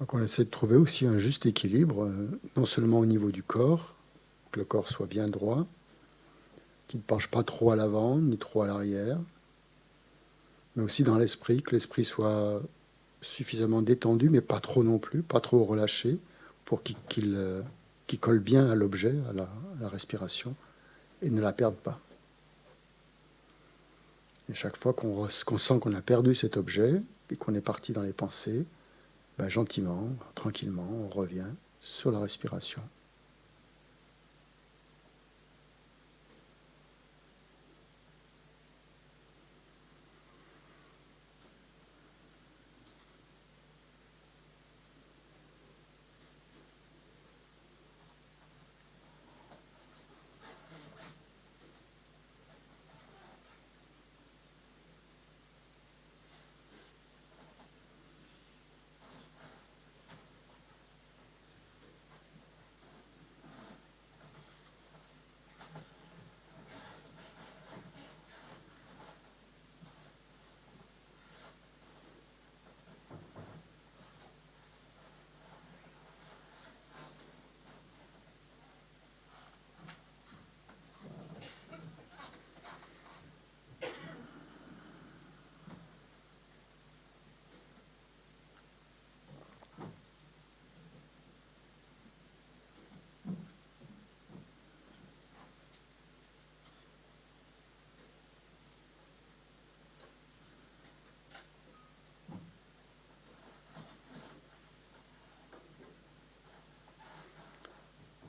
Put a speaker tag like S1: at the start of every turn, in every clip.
S1: Donc on essaie de trouver aussi un juste équilibre, non seulement au niveau du corps, que le corps soit bien droit, qu'il ne penche pas trop à l'avant ni trop à l'arrière, mais aussi dans l'esprit, que l'esprit soit suffisamment détendu, mais pas trop non plus, pas trop relâché, pour qu'il colle bien à l'objet, à la respiration, et ne la perde pas. Et chaque fois qu'on sent qu'on a perdu cet objet et qu'on est parti dans les pensées, ben gentiment, tranquillement, on revient sur la respiration.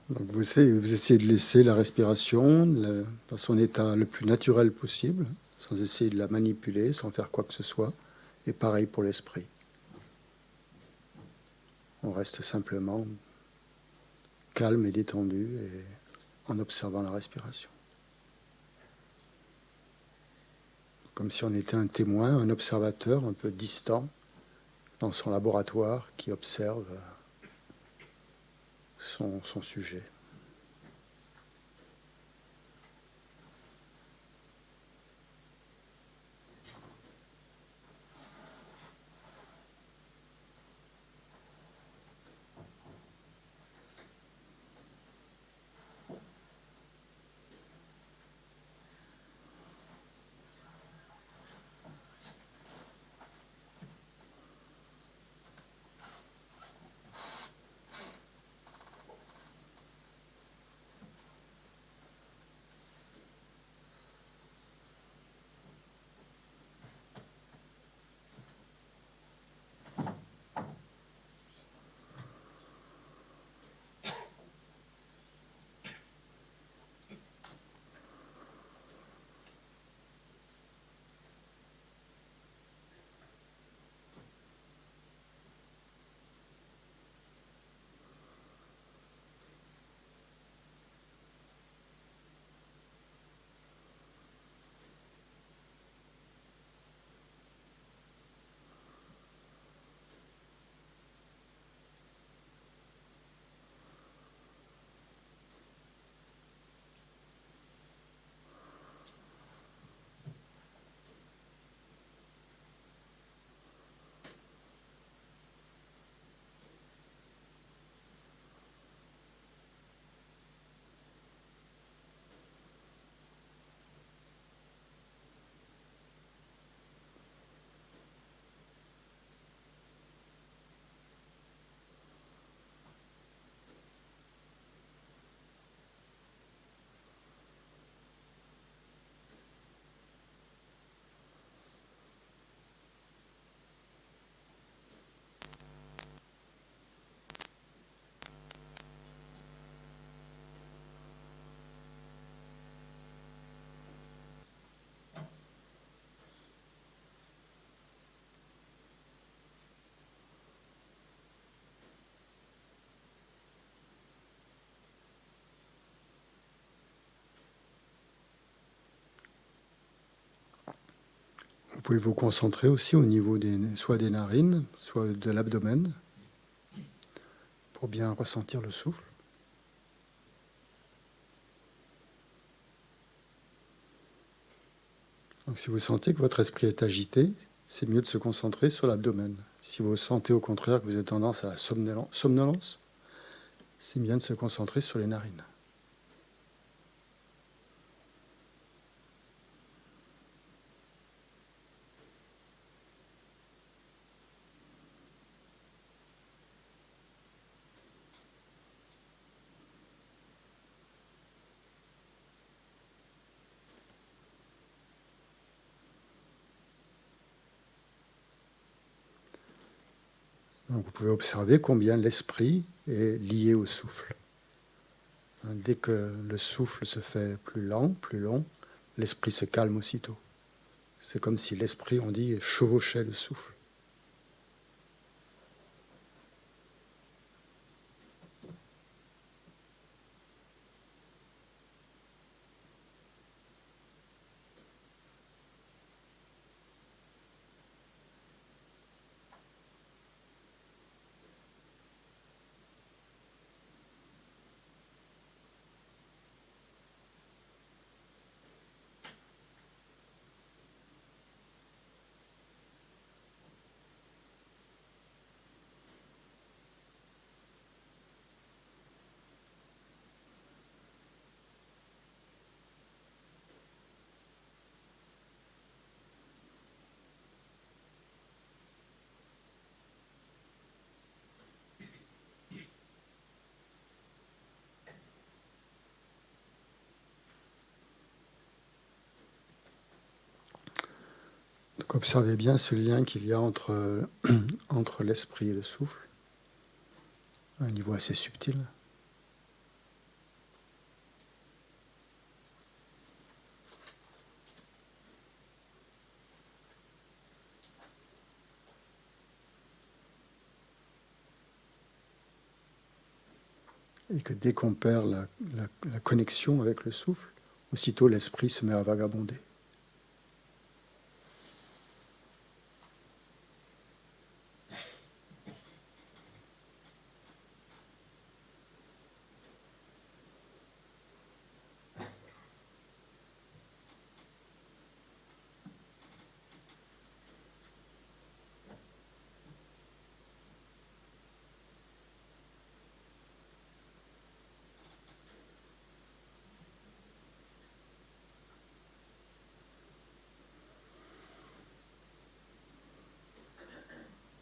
S1: Donc vous essayez de laisser la respiration dans son état le plus naturel possible, sans essayer de la manipuler, sans faire quoi que ce soit. Et pareil pour l'esprit. On reste simplement calme et détendu et en observant la respiration. Comme si on était un témoin, un observateur un peu distant dans son laboratoire qui observe son sujet. Vous pouvez vous concentrer aussi au niveau soit des narines, soit de l'abdomen, pour bien ressentir le souffle. Donc si vous sentez que votre esprit est agité, c'est mieux de se concentrer sur l'abdomen. Si vous sentez au contraire que vous avez tendance à la somnolence, c'est bien de se concentrer sur les narines. Donc vous pouvez observer combien l'esprit est lié au souffle. Dès que le souffle se fait plus lent, plus long, l'esprit se calme aussitôt. C'est comme si l'esprit, on dit, chevauchait le souffle. Donc observez bien ce lien qu'il y a entre, entre l'esprit et le souffle, à un niveau assez subtil. Et que dès qu'on perd la connexion avec le souffle, aussitôt l'esprit se met à vagabonder.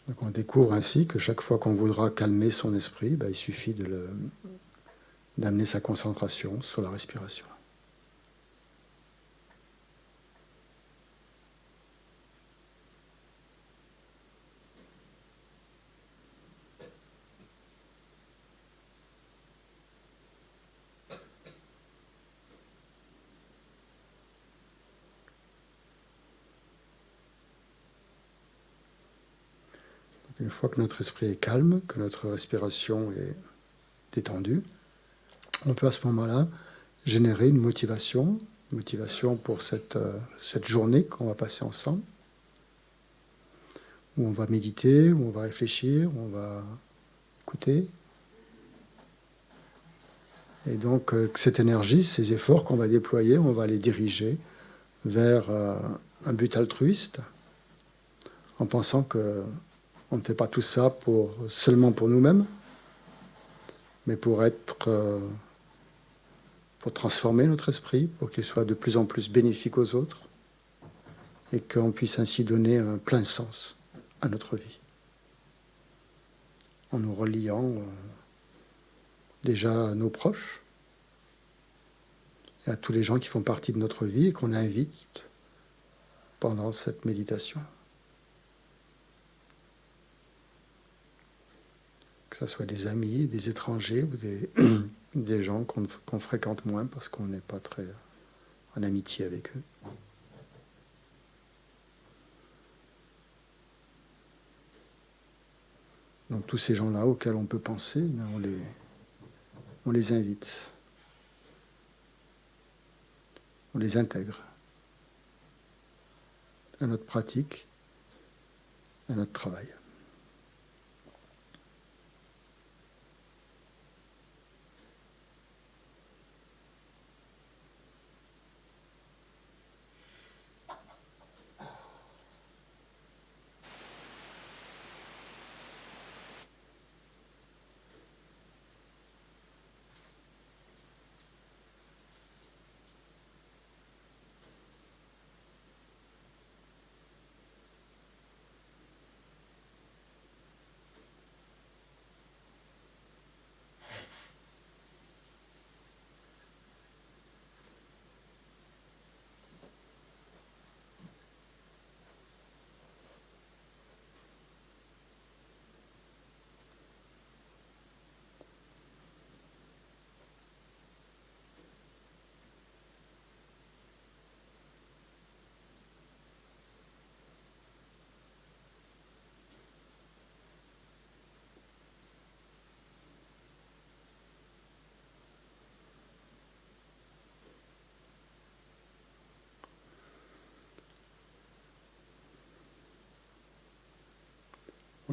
S1: Donc on découvre ainsi que chaque fois qu'on voudra calmer son esprit, il suffit d'amener sa concentration sur la respiration. Une fois que notre esprit est calme, que notre respiration est détendue, on peut à ce moment-là générer une motivation pour cette journée qu'on va passer ensemble, où on va méditer, où on va réfléchir, où on va écouter. Et donc cette énergie, ces efforts qu'on va déployer, on va les diriger vers un but altruiste, en pensant que on ne fait pas tout ça seulement pour nous-mêmes, mais pour transformer notre esprit, pour qu'il soit de plus en plus bénéfique aux autres, et qu'on puisse ainsi donner un plein sens à notre vie, en nous reliant déjà à nos proches, et à tous les gens qui font partie de notre vie et qu'on invite pendant cette méditation. Que ce soit des amis, des étrangers ou des gens qu'on fréquente moins parce qu'on n'est pas très en amitié avec eux. Donc tous ces gens-là auxquels on peut penser, on les invite. On les intègre à notre pratique, à notre travail.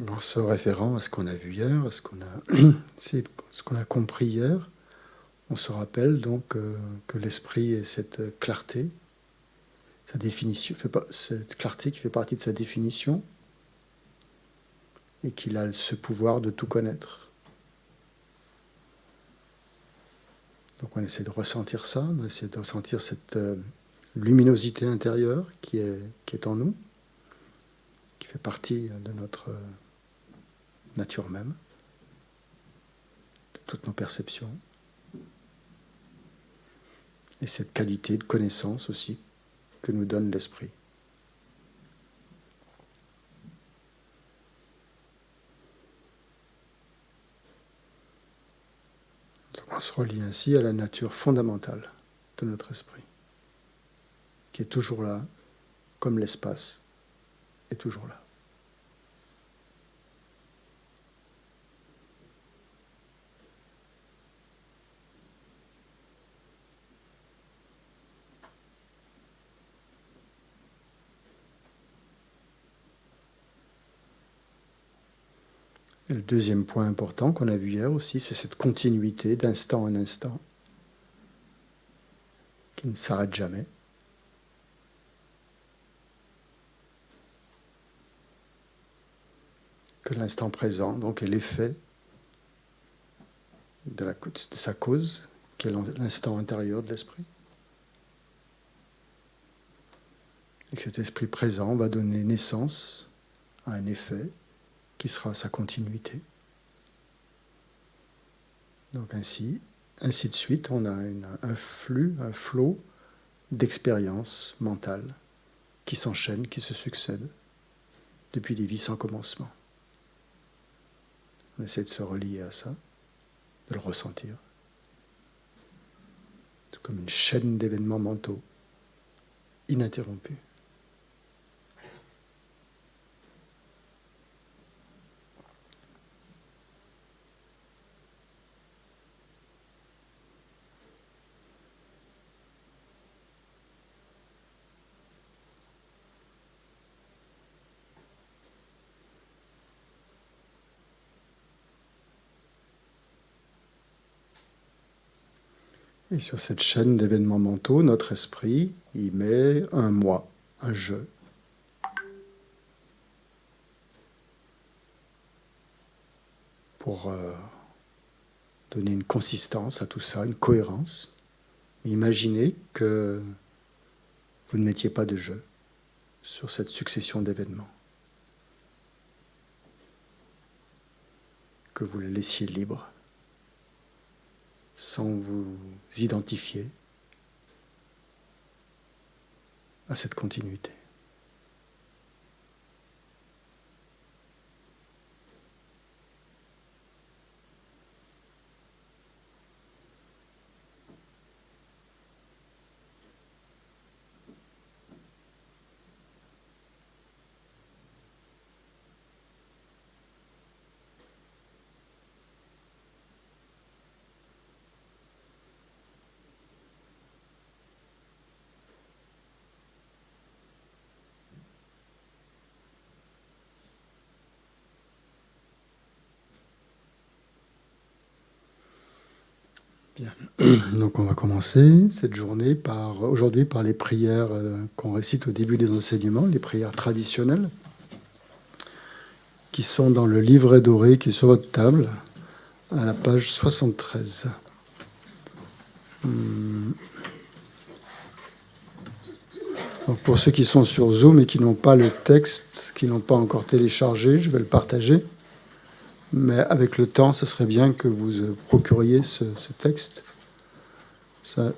S1: En se référant à ce qu'on a vu hier, à ce qu'on a, ce qu'on a compris hier, on se rappelle donc que l'esprit est cette clarté, sa définition, cette clarté qui fait partie de sa définition, et qu'il a ce pouvoir de tout connaître. Donc on essaie de ressentir ça, on essaie de ressentir cette luminosité intérieure qui est en nous, qui fait partie de notre nature même, de toutes nos perceptions. Et cette qualité de connaissance aussi que nous donne l'esprit. Donc on se relie ainsi à la nature fondamentale de notre esprit, qui est toujours là, comme l'espace est toujours là. Et le deuxième point important qu'on a vu hier aussi, c'est cette continuité d'instant en instant, qui ne s'arrête jamais. Que l'instant présent, donc, est l'effet de sa cause, qui est l'instant intérieur de l'esprit. Et que cet esprit présent va donner naissance à un effet qui sera sa continuité. Donc ainsi de suite, on a un flux, un flot d'expériences mentales qui s'enchaînent, qui se succèdent depuis des vies sans commencement. On essaie de se relier à ça, de le ressentir. C'est comme une chaîne d'événements mentaux ininterrompue. Et sur cette chaîne d'événements mentaux, notre esprit y met un moi, un je. Pour donner une consistance à tout ça, une cohérence. Mais imaginez que vous ne mettiez pas de je sur cette succession d'événements. Que vous le laissiez libre, sans vous identifier à cette continuité. Bien. Donc on va commencer cette journée aujourd'hui par les prières qu'on récite au début des enseignements, les prières traditionnelles, qui sont dans le livret doré qui est sur votre table, à la page 73. Donc pour ceux qui sont sur Zoom et qui n'ont pas le texte, qui n'ont pas encore téléchargé, je vais le partager. Mais avec le temps, ce serait bien que vous procuriez ce texte. Ça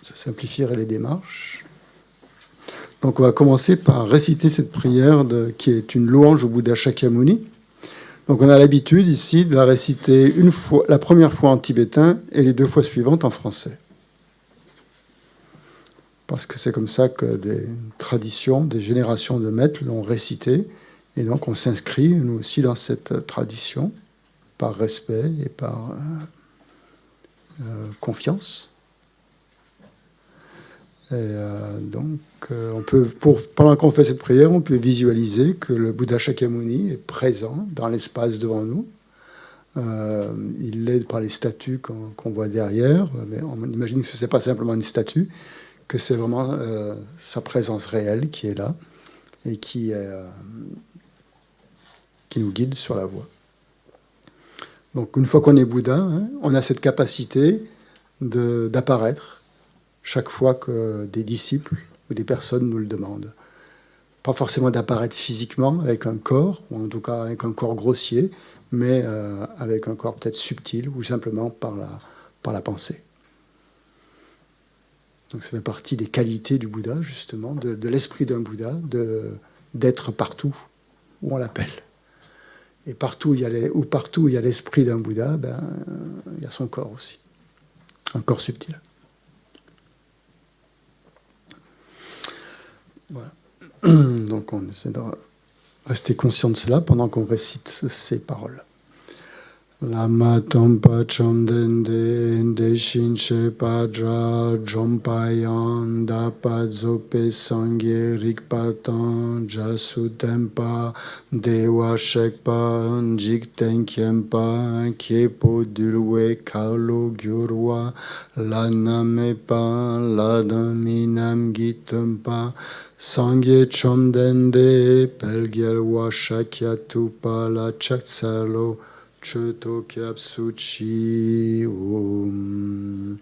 S1: simplifierait les démarches. Donc on va commencer par réciter cette prière qui est une louange au Bouddha Shakyamuni. Donc on a l'habitude ici de la réciter la première fois en tibétain et les 2 fois suivantes en français. Parce que c'est comme ça que des traditions, des générations de maîtres l'ont récité. Et donc on s'inscrit, nous aussi, dans cette tradition, par respect et par confiance. Et pendant qu'on fait cette prière, on peut visualiser que le Bouddha Shakyamuni est présent dans l'espace devant nous. Il l'est par les statues qu'on voit derrière, mais on imagine que ce n'est pas simplement une statue, que c'est vraiment sa présence réelle qui est là et qui nous guide sur la voie. Donc une fois qu'on est Bouddha, on a cette capacité d'apparaître chaque fois que des disciples ou des personnes nous le demandent. Pas forcément d'apparaître physiquement avec un corps, ou en tout cas avec un corps grossier, mais avec un corps peut-être subtil ou simplement par la pensée. Donc ça fait partie des qualités du Bouddha, justement, de l'esprit d'un Bouddha, d'être partout où on l'appelle. Et partout où il y a l'esprit d'un Bouddha, il y a son corps aussi, un corps subtil. Voilà. Donc on essaie de rester conscient de cela pendant qu'on récite ces paroles. Lama tompa chomdende ende shinche padra jompayan dapa zope sangye rikpatan jasu tempa dewa shekpa jikten kyempa kyepo dulwe kaulo gyurwa lanamepa ladaminam gitempa sangye chomdende pelgyelwa shakyatupa la chaksalo Choto Kyapsuchi Om.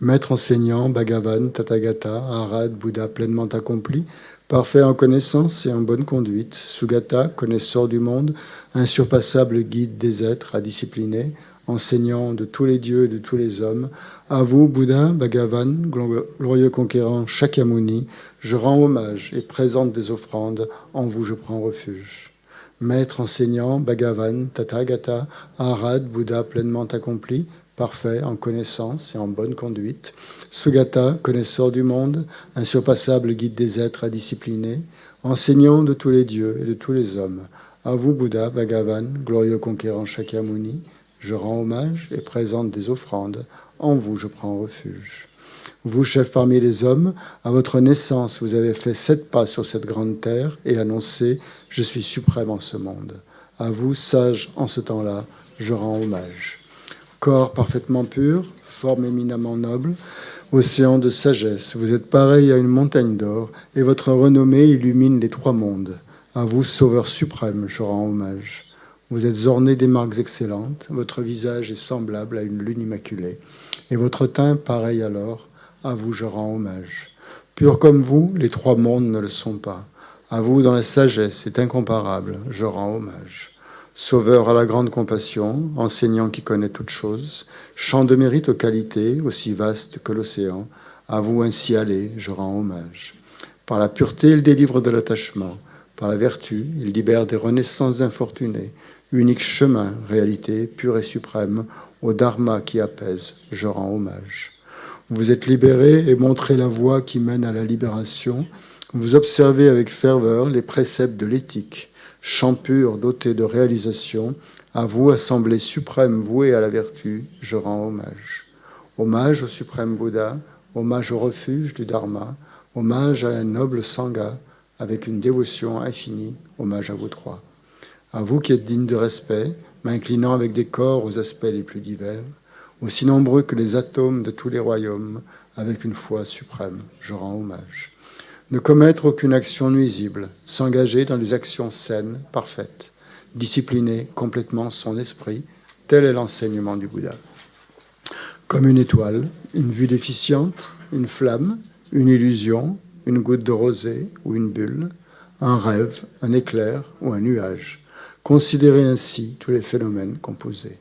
S1: Maître enseignant, Bhagavan, Tathagata, Arhat, Bouddha pleinement accompli, parfait en connaissance et en bonne conduite, Sugata, connaisseur du monde, insurpassable guide des êtres à discipliner, enseignant de tous les dieux et de tous les hommes, à vous, Bouddha, Bhagavan, glorieux conquérant Shakyamuni, je rends hommage et présente des offrandes, en vous je prends refuge. Maître enseignant, Bhagavan, Tathagata, Arhat, Bouddha pleinement accompli, parfait en connaissance et en bonne conduite, Sugata, connaisseur du monde, insurpassable guide des êtres à discipliner, enseignant de tous les dieux et de tous les hommes, à vous, Bouddha, Bhagavan, glorieux conquérant Shakyamuni, je rends hommage et présente des offrandes, en vous je prends refuge. Vous, chef parmi les hommes, à votre naissance, vous avez fait 7 pas sur cette grande terre et annoncé « Je suis suprême en ce monde ». À vous, sage en ce temps-là, je rends hommage. Corps parfaitement pur, forme éminemment noble, océan de sagesse, vous êtes pareil à une montagne d'or et votre renommée illumine les 3 mondes. À vous, sauveur suprême, je rends hommage. Vous êtes orné des marques excellentes, votre visage est semblable à une lune immaculée et votre teint pareil à l'or. À vous, je rends hommage. Pur comme vous, les 3 mondes ne le sont pas. À vous, dans la sagesse, c'est incomparable, je rends hommage. Sauveur à la grande compassion, enseignant qui connaît toutes choses, champ de mérite aux qualités, aussi vaste que l'océan, à vous ainsi aller, je rends hommage. Par la pureté, il délivre de l'attachement. Par la vertu, il libère des renaissances infortunées. Unique chemin, réalité, pure et suprême, au dharma qui apaise, je rends hommage. Vous êtes libérés et montrez la voie qui mène à la libération. Vous observez avec ferveur les préceptes de l'éthique, champ pur doté de réalisation. À vous, assemblée suprême vouée à la vertu, je rends hommage. Hommage au suprême Bouddha, hommage au refuge du Dharma, hommage à la noble Sangha, avec une dévotion infinie, hommage à vous 3. À vous qui êtes dignes de respect, m'inclinant avec des corps aux aspects les plus divers, aussi nombreux que les atomes de tous les royaumes, avec une foi suprême, je rends hommage. Ne commettre aucune action nuisible, s'engager dans des actions saines, parfaites, discipliner complètement son esprit, tel est l'enseignement du Bouddha. Comme une étoile, une vue déficiente, une flamme, une illusion, une goutte de rosée ou une bulle, un rêve, un éclair ou un nuage. Considérez ainsi tous les phénomènes composés.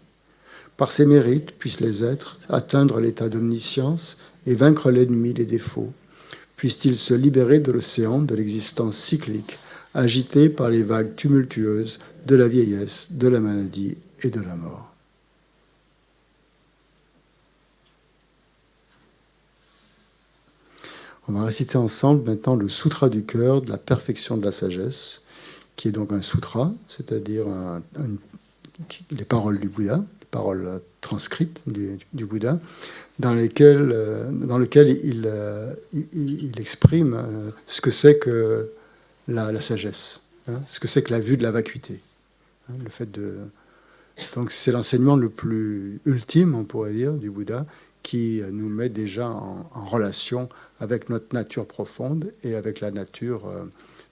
S1: Par ses mérites, puissent les êtres atteindre l'état d'omniscience et vaincre l'ennemi, les défauts. Puissent-ils se libérer de l'océan de l'existence cyclique, agité par les vagues tumultueuses de la vieillesse, de la maladie et de la mort. On va réciter ensemble maintenant le Sutra du cœur de la perfection de la sagesse, qui est donc un sutra, c'est-à-dire les paroles du Bouddha, les paroles transcrites du Bouddha, dans lequel il exprime ce que c'est que la sagesse, hein, ce que c'est que la vue de la vacuité. Hein, le fait de... Donc c'est l'enseignement le plus ultime, on pourrait dire, du Bouddha, qui nous met déjà en relation avec notre nature profonde et avec la nature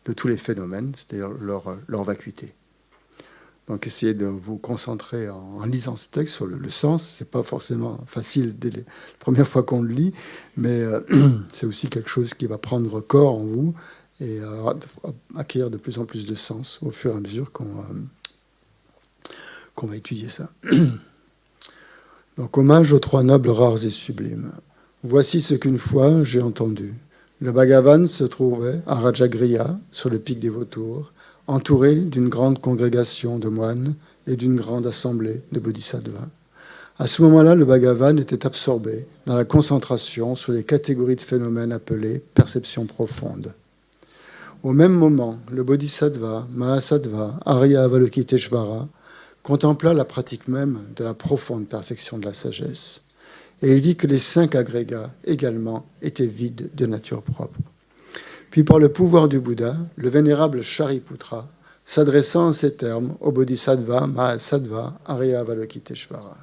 S1: de tous les phénomènes, c'est-à-dire leur vacuité. Donc essayez de vous concentrer en lisant ce texte sur le sens. C'est pas forcément facile dès la première fois qu'on le lit, mais c'est aussi quelque chose qui va prendre corps en vous et acquérir de plus en plus de sens au fur et à mesure qu'on va étudier ça. Donc hommage aux trois nobles rares et sublimes. Voici ce qu'une fois j'ai entendu. Le Bhagavan se trouvait à Rajagriha, sur le pic des vautours, entouré d'une grande congrégation de moines et d'une grande assemblée de bodhisattvas. À ce moment-là, le Bhagavan était absorbé dans la concentration sur les catégories de phénomènes appelés perceptions profondes. Au même moment, le bodhisattva, Mahasattva, Arya Avalokiteshvara, contempla la pratique même de la profonde perfection de la sagesse. Et il vit que les 5 agrégats également étaient vides de nature propre. Puis par le pouvoir du Bouddha, le vénérable Shariputra, s'adressant en ces termes au bodhisattva Mahasattva Arya Avalokiteshvara.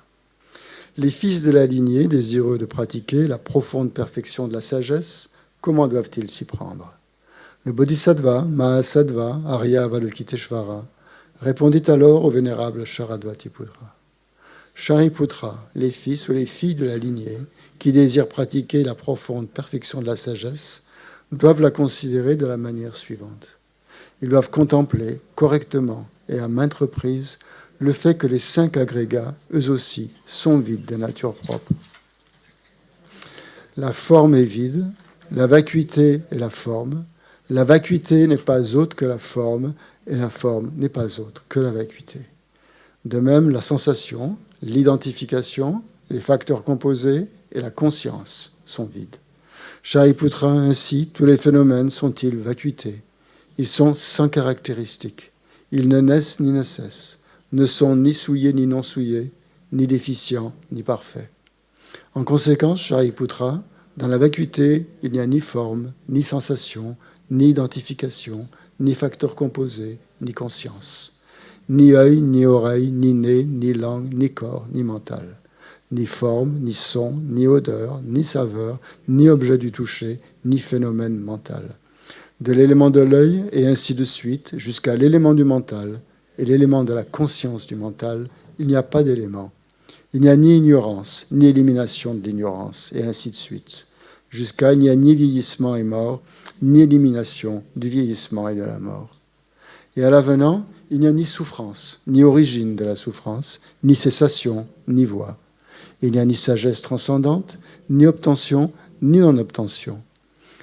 S1: Les fils de la lignée, désireux de pratiquer la profonde perfection de la sagesse, comment doivent-ils s'y prendre? Le bodhisattva Mahasattva Arya Avalokiteshvara répondit alors au vénérable Sharadvatiputra. Shariputra, les fils ou les filles de la lignée qui désirent pratiquer la profonde perfection de la sagesse doivent la considérer de la manière suivante. Ils doivent contempler correctement et à maintes reprises le fait que les 5 agrégats, eux aussi, sont vides de nature propre. La forme est vide, la vacuité est la forme, la vacuité n'est pas autre que la forme, et la forme n'est pas autre que la vacuité. De même, la sensation, l'identification, les facteurs composés et la conscience sont vides. Shariputra, ainsi, tous les phénomènes sont-ils vacuités. Ils sont sans caractéristiques. Ils ne naissent ni ne cessent, ne sont ni souillés ni non souillés, ni déficients ni parfaits. En conséquence, Shariputra, dans la vacuité, il n'y a ni forme, ni sensation, ni identification, ni facteurs composés, ni conscience. Ni œil, ni oreille, ni nez, ni langue, ni corps, ni mental. Ni forme, ni son, ni odeur, ni saveur, ni objet du toucher, ni phénomène mental. De l'élément de l'œil et ainsi de suite, jusqu'à l'élément du mental et l'élément de la conscience du mental, il n'y a pas d'élément. Il n'y a ni ignorance, ni élimination de l'ignorance, et ainsi de suite. Jusqu'à il n'y a ni vieillissement et mort, ni élimination du vieillissement et de la mort. Et à l'avenant, il n'y a ni souffrance, ni origine de la souffrance, ni cessation, ni voie. Il n'y a ni sagesse transcendante, ni obtention, ni non-obtention.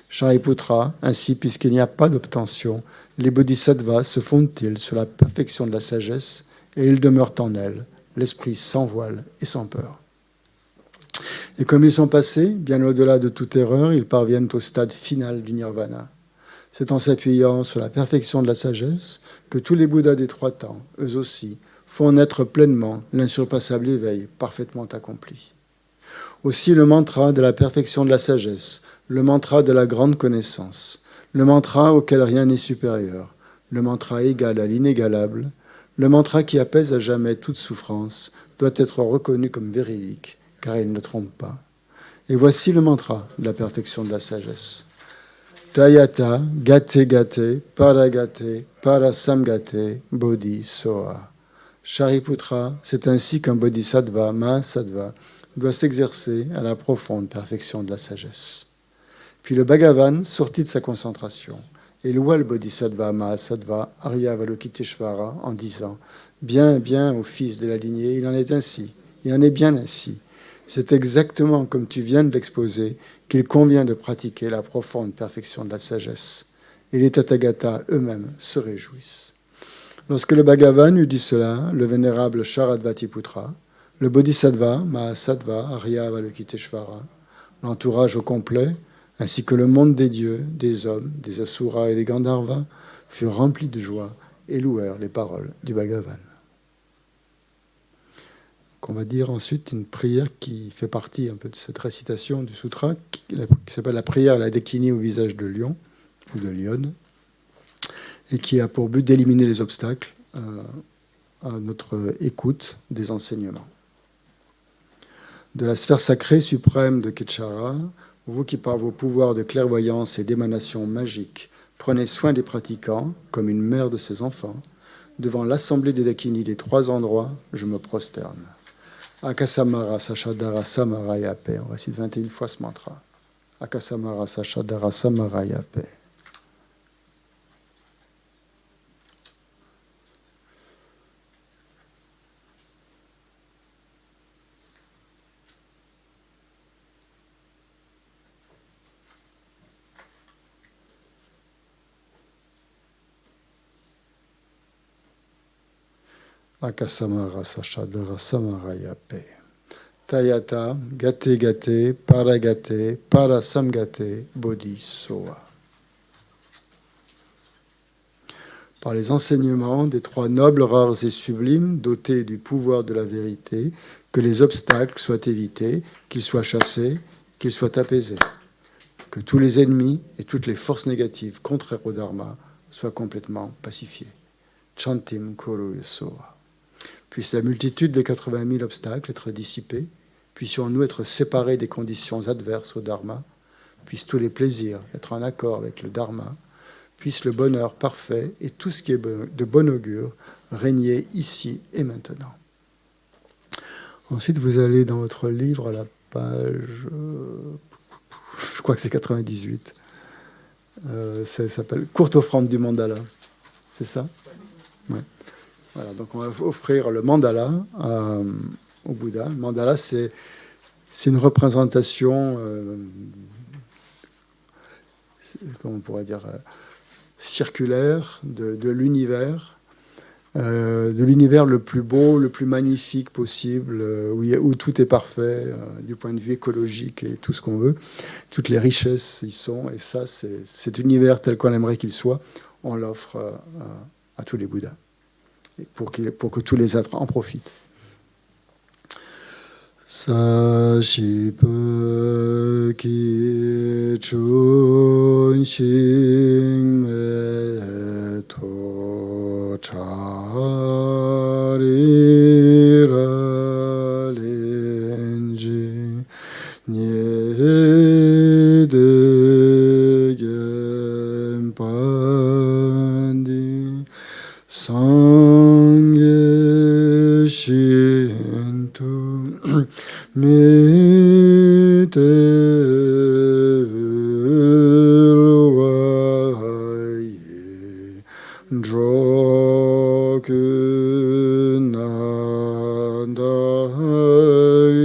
S1: Shariputra, ainsi, puisqu'il n'y a pas d'obtention, les bodhisattvas se fondent-ils sur la perfection de la sagesse et ils demeurent en elle, l'esprit sans voile et sans peur. Et comme ils sont passés, bien au-delà de toute erreur, ils parviennent au stade final du nirvana. C'est en s'appuyant sur la perfection de la sagesse que tous les Bouddhas des 3 temps, eux aussi, font naître pleinement l'insurpassable éveil parfaitement accompli. Aussi le mantra de la perfection de la sagesse, le mantra de la grande connaissance, le mantra auquel rien n'est supérieur, le mantra égal à l'inégalable, le mantra qui apaise à jamais toute souffrance, doit être reconnu comme véridique, car il ne trompe pas. Et voici le mantra de la perfection de la sagesse. Tayata, gate gate, paragate, parasamgate, bodhi soha. Shariputra, c'est ainsi qu'un bodhisattva, Mahasattva, doit s'exercer à la profonde perfection de la sagesse. Puis le Bhagavan sortit de sa concentration et loua le bodhisattva Mahasattva Arya Avalokiteshvara en disant « Bien, bien, ô fils de la lignée, il en est ainsi, il en est bien ainsi. C'est exactement comme tu viens de l'exposer qu'il convient de pratiquer la profonde perfection de la sagesse. » Et les Tathagatas eux-mêmes se réjouissent. Lorsque le Bhagavan eut dit cela, le vénérable Sharadvatiputra, le bodhisattva Mahasattva Arya Avalokiteshvara, l'entourage au complet, ainsi que le monde des dieux, des hommes, des asuras et des gandharvas, furent remplis de joie et louèrent les paroles du Bhagavan. on va dire ensuite une prière qui fait partie un peu de cette récitation du sutra, qui s'appelle la prière à la Dakini au visage de lion, ou de lionne, et qui a pour but d'éliminer les obstacles à notre écoute des enseignements. De la sphère sacrée suprême de Ketchara, vous qui par vos pouvoirs de clairvoyance et d'émanation magique prenez soin des pratiquants comme une mère de ses enfants, devant l'assemblée des Dakini des 3 endroits, je me prosterne. Akasamara Sachadara Samarayape. On récite 21 fois ce mantra. Akasamara Sachadara Samarayape. Akasamara Sachadara Samarayape. Tayata, Gate Gate, Paragate, Parasamgate, Bodhi Soa. Par les enseignements des 3 nobles, rares et sublimes, dotés du pouvoir de la vérité, que les obstacles soient évités, qu'ils soient chassés, qu'ils soient apaisés, que tous les ennemis et toutes les forces négatives contraires au Dharma soient complètement pacifiés. Chantim Kuru Soa. Puisse la multitude des 80 000 obstacles être dissipés, puissions-nous être séparés des conditions adverses au Dharma, puissent tous les plaisirs être en accord avec le Dharma, puisse le bonheur parfait et tout ce qui est de bon augure régner ici et maintenant. Ensuite, vous allez dans votre livre à la page, je crois que c'est 98, ça s'appelle « Courte offrande du mandala ». C'est ça ? Ouais. Voilà, donc on va offrir le mandala au Bouddha. Le mandala, c'est une représentation, comment on pourrait dire, circulaire de l'univers le plus beau, le plus magnifique possible, où tout est parfait du point de vue écologique et tout ce qu'on veut. Toutes les richesses y sont, et ça, c'est cet univers tel qu'on aimerait qu'il soit, on l'offre à tous les Bouddhas, pour que tous les êtres en profitent. Sashipa ki chun shing me to chari ra lenji nye de gem pandi sangye shintu Mite ruaye drokunanda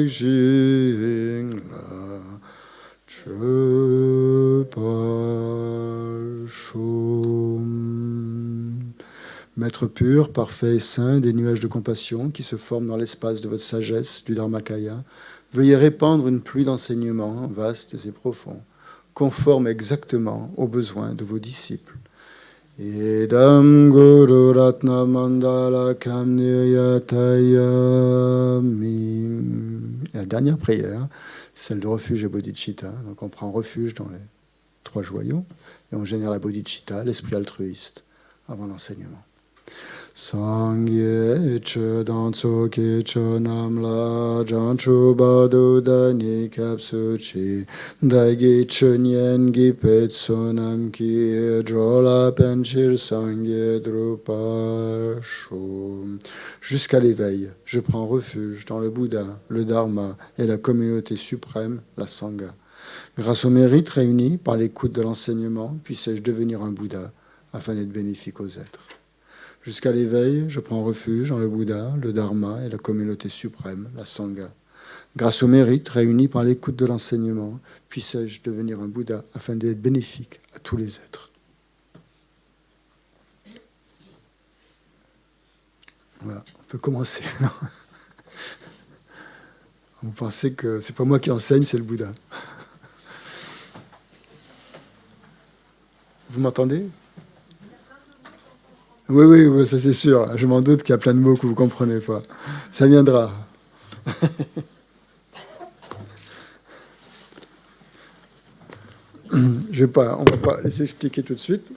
S1: jingla chupashum. Maître pur, parfait et saint, des nuages de compassion qui se forment dans l'espace de votre sagesse, du Dharmakaya, veuillez répandre une pluie d'enseignements vastes et profonds, conformes exactement aux besoins de vos disciples. Idam Guru Ratna Mandala Kamniyatayami. La dernière prière, celle de refuge et bodhicitta. Donc on prend refuge dans les 3 joyaux et on génère la bodhicitta, l'esprit altruiste, avant l'enseignement. Sangye che danso ke che namla janchu badu dani kapsu chi daigi che nyen gi pet sonam ki drola penchir sangye drupa shum. Jusqu'à l'éveil, je prends refuge dans le Bouddha, le Dharma et la communauté suprême, la Sangha. Grâce au mérite réuni par l'écoute de l'enseignement, puisse-je devenir un Bouddha afin d'être bénéfique aux êtres. Jusqu'à l'éveil, je prends refuge dans le Bouddha, le Dharma et la communauté suprême, la Sangha. Grâce au mérite réuni par l'écoute de l'enseignement, puisse-je devenir un Bouddha afin d'être bénéfique à tous les êtres. Voilà, on peut commencer. Vous pensez que c'est pas moi qui enseigne, c'est le Bouddha. Vous m'entendez ? Oui, ça c'est sûr. Je m'en doute qu'il y a plein de mots que vous ne comprenez pas. Ça viendra. On va pas les expliquer tout de suite.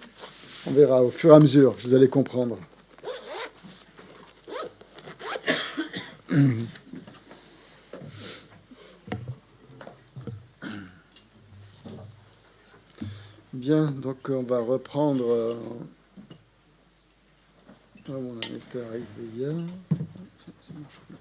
S1: On verra au fur et à mesure, vous allez comprendre. Bien, donc on va reprendre. On en était arrivé hier. Ça marche plus.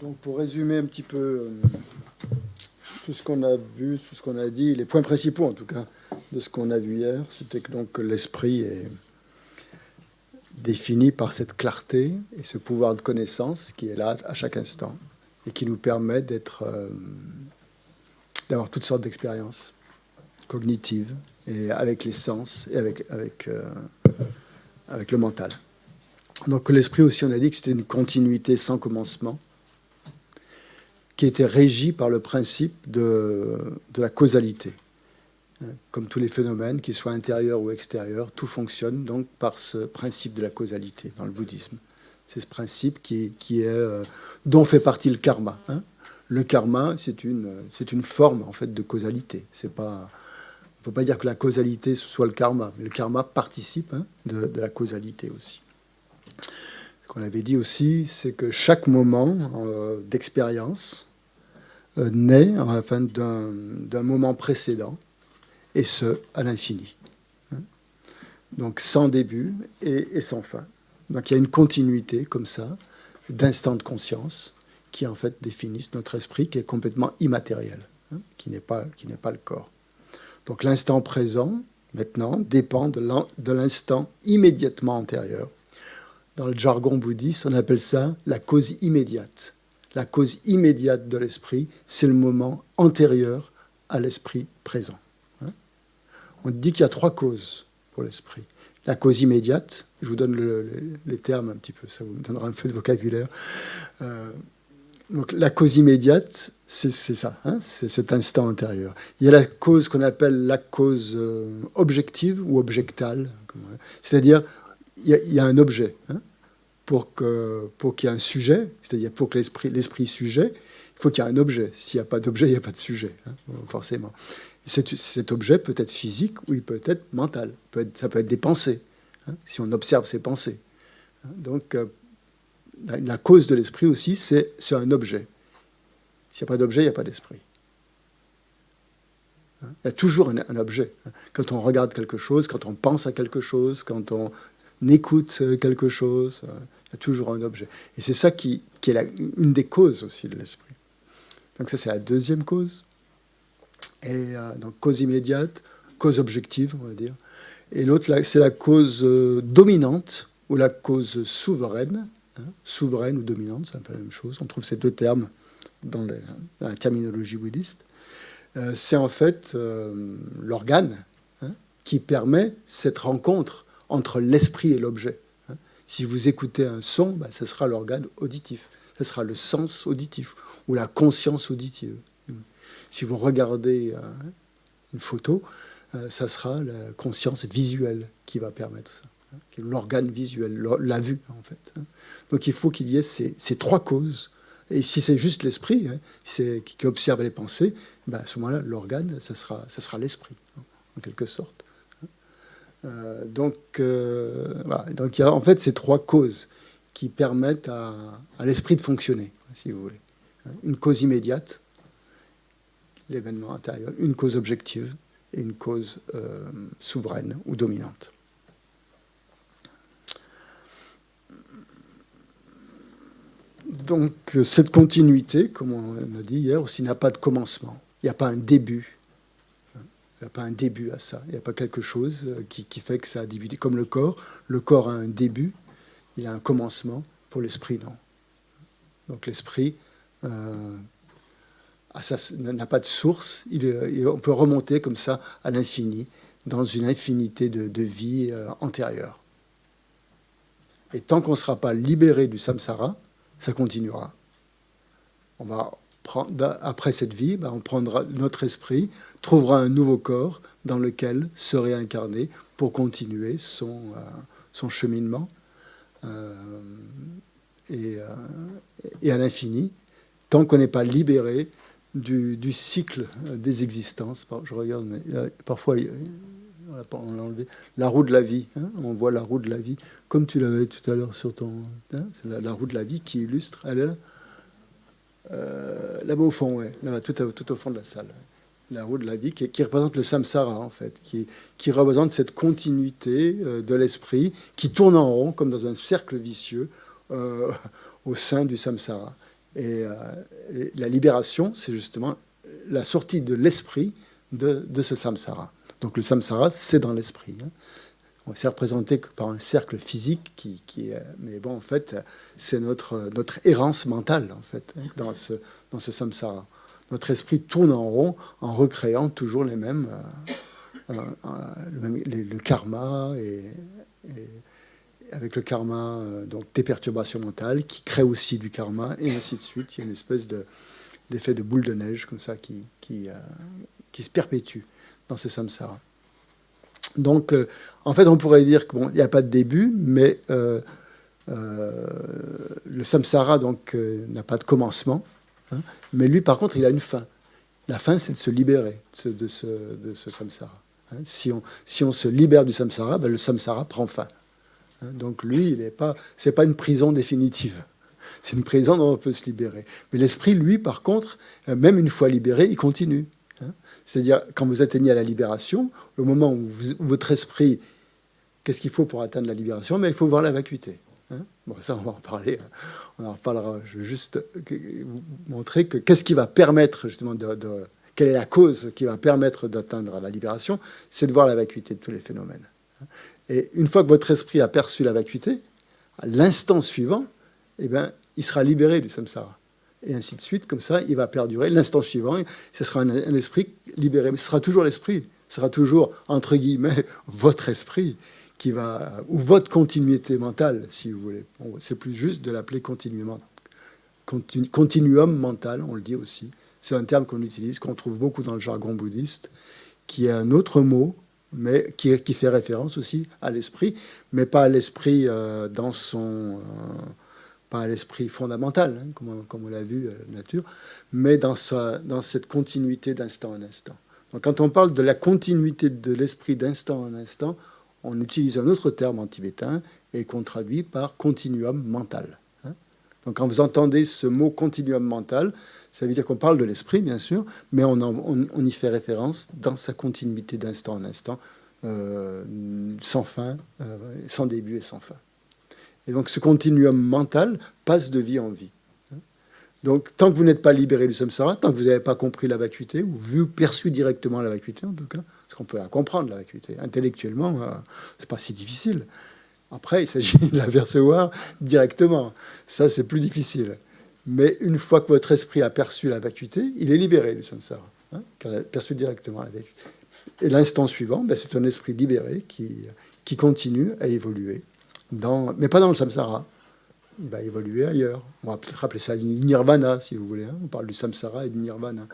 S1: Donc pour résumer un petit peu tout ce qu'on a vu, tout ce qu'on a dit, les points principaux en tout cas de ce qu'on a vu hier, c'était que donc l'esprit est défini par cette clarté et ce pouvoir de connaissance qui est là à chaque instant et qui nous permet d'avoir toutes sortes d'expériences cognitives et avec les sens et avec le mental. Donc l'esprit aussi, on a dit que c'était une continuité sans commencement qui était régie par le principe de la causalité. Comme tous les phénomènes, qu'ils soient intérieurs ou extérieurs, tout fonctionne donc par ce principe de la causalité dans le bouddhisme. C'est ce principe dont fait partie le karma. Le karma, c'est une forme en fait de causalité. On ne peut pas dire que la causalité ce soit le karma, mais le karma participe de la causalité aussi. Ce qu'on avait dit aussi, c'est que chaque moment d'expérience naît enfin, d'un moment précédent, et ce, à l'infini. Donc sans début et sans fin. Donc il y a une continuité comme ça, d'instants de conscience, qui en fait définissent notre esprit, qui est complètement immatériel, qui n'est pas le corps. Donc l'instant présent, maintenant, dépend de l'instant immédiatement antérieur. Dans le jargon bouddhiste, on appelle ça la cause immédiate. La cause immédiate de l'esprit, c'est le moment antérieur à l'esprit présent. On dit qu'il y a trois causes pour l'esprit. La cause immédiate, je vous donne les termes un petit peu, ça vous me donnera un peu de vocabulaire. Donc la cause immédiate, c'est ça, c'est cet instant antérieur. Il y a la cause qu'on appelle la cause objective ou objectale, c'est-à-dire il y a un objet. Pour qu'il y ait un sujet, c'est-à-dire pour que l'esprit sujet, il faut qu'il y ait un objet. S'il n'y a pas d'objet, il n'y a pas de sujet, forcément. Cet objet peut être physique ou il peut être mental. Ça peut être des pensées, si on observe ses pensées. Donc, la cause de l'esprit aussi, c'est un objet. S'il n'y a pas d'objet, il n'y a pas d'esprit. Il y a toujours un objet. Quand on regarde quelque chose, quand on pense à quelque chose, quand on écoute quelque chose, il y a toujours un objet. Et c'est ça qui est une des causes aussi de l'esprit. Donc ça, c'est la deuxième cause. Et donc cause immédiate, cause objective, on va dire. Et l'autre, c'est la cause dominante ou la cause souveraine. Souveraine ou dominante, c'est un peu la même chose. On trouve ces deux termes dans la terminologie bouddhiste. C'est en fait l'organe qui permet cette rencontre entre l'esprit et l'objet. Si vous écoutez un son, ce sera l'organe auditif. Ce sera le sens auditif ou la conscience auditive. Si vous regardez une photo, ça sera la conscience visuelle qui va permettre ça, qui est l'organe visuel, la vue en fait. Donc il faut qu'il y ait ces trois causes. Et si c'est juste l'esprit qui observe les pensées, à ce moment-là, l'organe, ça sera l'esprit, en quelque sorte. Donc il y a en fait ces trois causes qui permettent à l'esprit de fonctionner, si vous voulez. Une cause immédiate, l'événement intérieur, une cause objective et une cause souveraine ou dominante. Donc cette continuité, comme on a dit hier aussi, n'a pas de commencement. Il n'y a pas un début. Il n'y a pas un début à ça. Il n'y a pas quelque chose qui fait que ça a débuté. Comme le corps a un début, il a un commencement. Pour l'esprit, non. Donc l'esprit n'a pas de source. On peut remonter comme ça à l'infini, dans une infinité de vies antérieures. Et tant qu'on ne sera pas libéré du samsara, ça continuera. On va après cette vie, on prendra notre esprit, trouvera un nouveau corps dans lequel se réincarner pour continuer son cheminement et à l'infini, tant qu'on n'est pas libéré du cycle des existences. Je regarde, mais parfois on l'a enlevé. La roue de la vie, hein, on voit la roue de la vie, comme tu l'avais tout à l'heure sur ton... Hein, c'est la roue de la vie qui illustre, elle est là-bas au fond, ouais, là, tout au fond de la salle. La roue de la vie qui représente le samsara, en fait, qui représente cette continuité de l'esprit qui tourne en rond, comme dans un cercle vicieux, au sein du samsara. Et la libération, c'est justement la sortie de l'esprit de ce samsara. Donc le samsara, c'est dans l'esprit. Hein. C'est représenté par un cercle physique mais bon, en fait, c'est notre errance mentale, en fait, hein, dans ce samsara. Notre esprit tourne en rond en recréant toujours le karma et avec le karma, donc des perturbations mentales qui créent aussi du karma et ainsi de suite. Il y a une espèce d'effet de boule de neige comme ça qui se perpétue dans ce samsara. Donc, en fait, on pourrait dire qu'il n'y a pas de début, mais le samsara n'a pas de commencement. Hein, mais lui, par contre, il a une fin. La fin, c'est de se libérer de ce samsara. Hein, si on se libère du samsara, le samsara prend fin. Hein, donc lui, c'est pas une prison définitive. C'est une prison dont on peut se libérer. Mais l'esprit, lui, par contre, même une fois libéré, il continue. Hein, c'est-à-dire, quand vous atteignez à la libération, au moment où votre esprit, qu'est-ce qu'il faut pour atteindre la libération? Mais il faut voir la vacuité. Hein, bon, ça, on va en parler. On en reparlera. Je veux juste vous montrer qu'est-ce qui va permettre, justement, quelle est la cause qui va permettre d'atteindre la libération? C'est de voir la vacuité de tous les phénomènes. Et une fois que votre esprit a perçu la vacuité, à l'instant suivant, eh bien, il sera libéré du samsara. Et ainsi de suite, comme ça, il va perdurer. L'instant suivant, ce sera un esprit libéré. Mais ce sera toujours l'esprit. Ce sera toujours, entre guillemets, votre esprit ou votre continuité mentale, si vous voulez. Bon, c'est plus juste de l'appeler continuum mental, on le dit aussi. C'est un terme qu'on utilise, qu'on trouve beaucoup dans le jargon bouddhiste, qui est un autre mot, mais qui fait référence aussi à l'esprit, mais pas à l'esprit pas à l'esprit fondamental, hein, comme on l'a vu, la nature, mais dans cette continuité d'instant en instant. Donc, quand on parle de la continuité de l'esprit d'instant en instant, on utilise un autre terme en tibétain et qu'on traduit par continuum mental. Hein. Donc, quand vous entendez ce mot continuum mental, ça veut dire qu'on parle de l'esprit, bien sûr, mais on y fait référence dans sa continuité d'instant en instant, sans fin, sans début et sans fin. Et donc ce continuum mental passe de vie en vie. Donc tant que vous n'êtes pas libéré du samsara, tant que vous n'avez pas compris la vacuité, ou perçu directement la vacuité en tout cas, parce qu'on peut la comprendre la vacuité, intellectuellement, c'est pas si difficile. Après, il s'agit de la percevoir directement. Ça, c'est plus difficile. Mais une fois que votre esprit a perçu la vacuité, il est libéré du samsara, hein, quand il a perçu directement la vacuité. Et l'instant suivant, c'est un esprit libéré qui continue à évoluer. Mais pas dans le samsara. Il va évoluer ailleurs. On va peut-être appeler ça le nirvana, si vous voulez. Hein. On parle du samsara et du nirvana.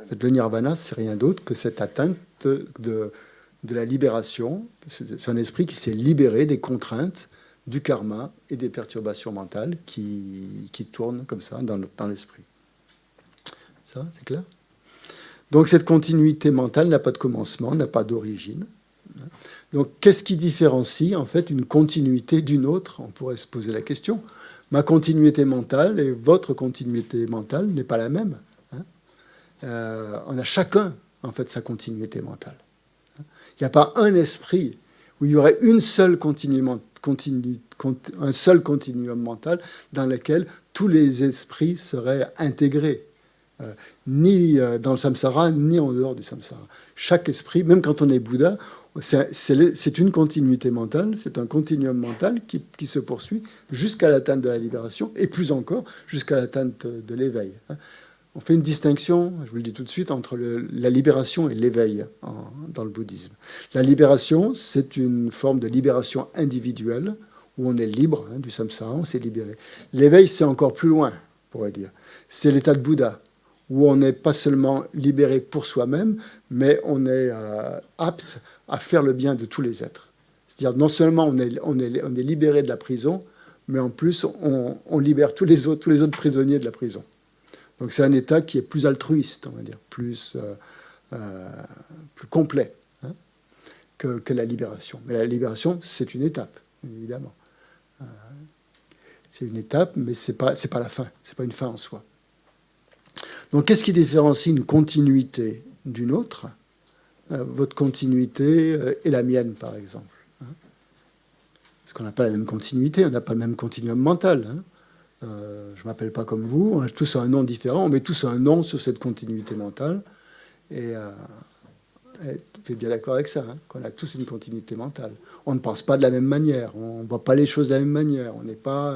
S1: En fait, le nirvana, c'est rien d'autre que cette atteinte de la libération. C'est un esprit qui s'est libéré des contraintes du karma et des perturbations mentales qui tournent comme ça dans l'esprit. Ça, c'est clair? Donc cette continuité mentale n'a pas de commencement, n'a pas d'origine. Donc, qu'est-ce qui différencie en fait une continuité d'une autre? On pourrait se poser la question. Ma continuité mentale et votre continuité mentale n'est pas la même. Hein. On a chacun en fait sa continuité mentale. Il n'y a pas un esprit où il y aurait un seul continuum mental dans lequel tous les esprits seraient intégrés. Ni dans le samsara, ni en dehors du samsara. Chaque esprit, même quand on est Bouddha, c'est une continuité mentale, c'est un continuum mental qui se poursuit jusqu'à l'atteinte de la libération, et plus encore, jusqu'à l'atteinte de l'éveil. On fait une distinction, je vous le dis tout de suite, entre la libération et l'éveil dans le bouddhisme. La libération, c'est une forme de libération individuelle, où on est libre du samsara, on s'est libéré. L'éveil, c'est encore plus loin. pourrait dire. C'est l'état de Bouddha, où on n'est pas seulement libéré pour soi-même, mais on est apte à faire le bien de tous les êtres. C'est-à-dire non seulement on est libéré de la prison, mais en plus on libère tous les autres prisonniers de la prison. Donc c'est un état qui est plus altruiste, on va dire, plus complet, hein, que la libération. Mais la libération, c'est une étape, évidemment. C'est une étape, mais c'est pas la fin. C'est pas une fin en soi. Donc, qu'est-ce qui différencie une continuité d'une autre? Votre continuité et la mienne, par exemple. Hein, parce qu'on n'a pas la même continuité, on n'a pas le même continuum mental. Hein. Je ne m'appelle pas comme vous, on a tous un nom différent, on met tous un nom sur cette continuité mentale. Et tu es bien d'accord avec ça, hein, qu'on a tous une continuité mentale. On ne pense pas de la même manière, on ne voit pas les choses de la même manière, on n'est pas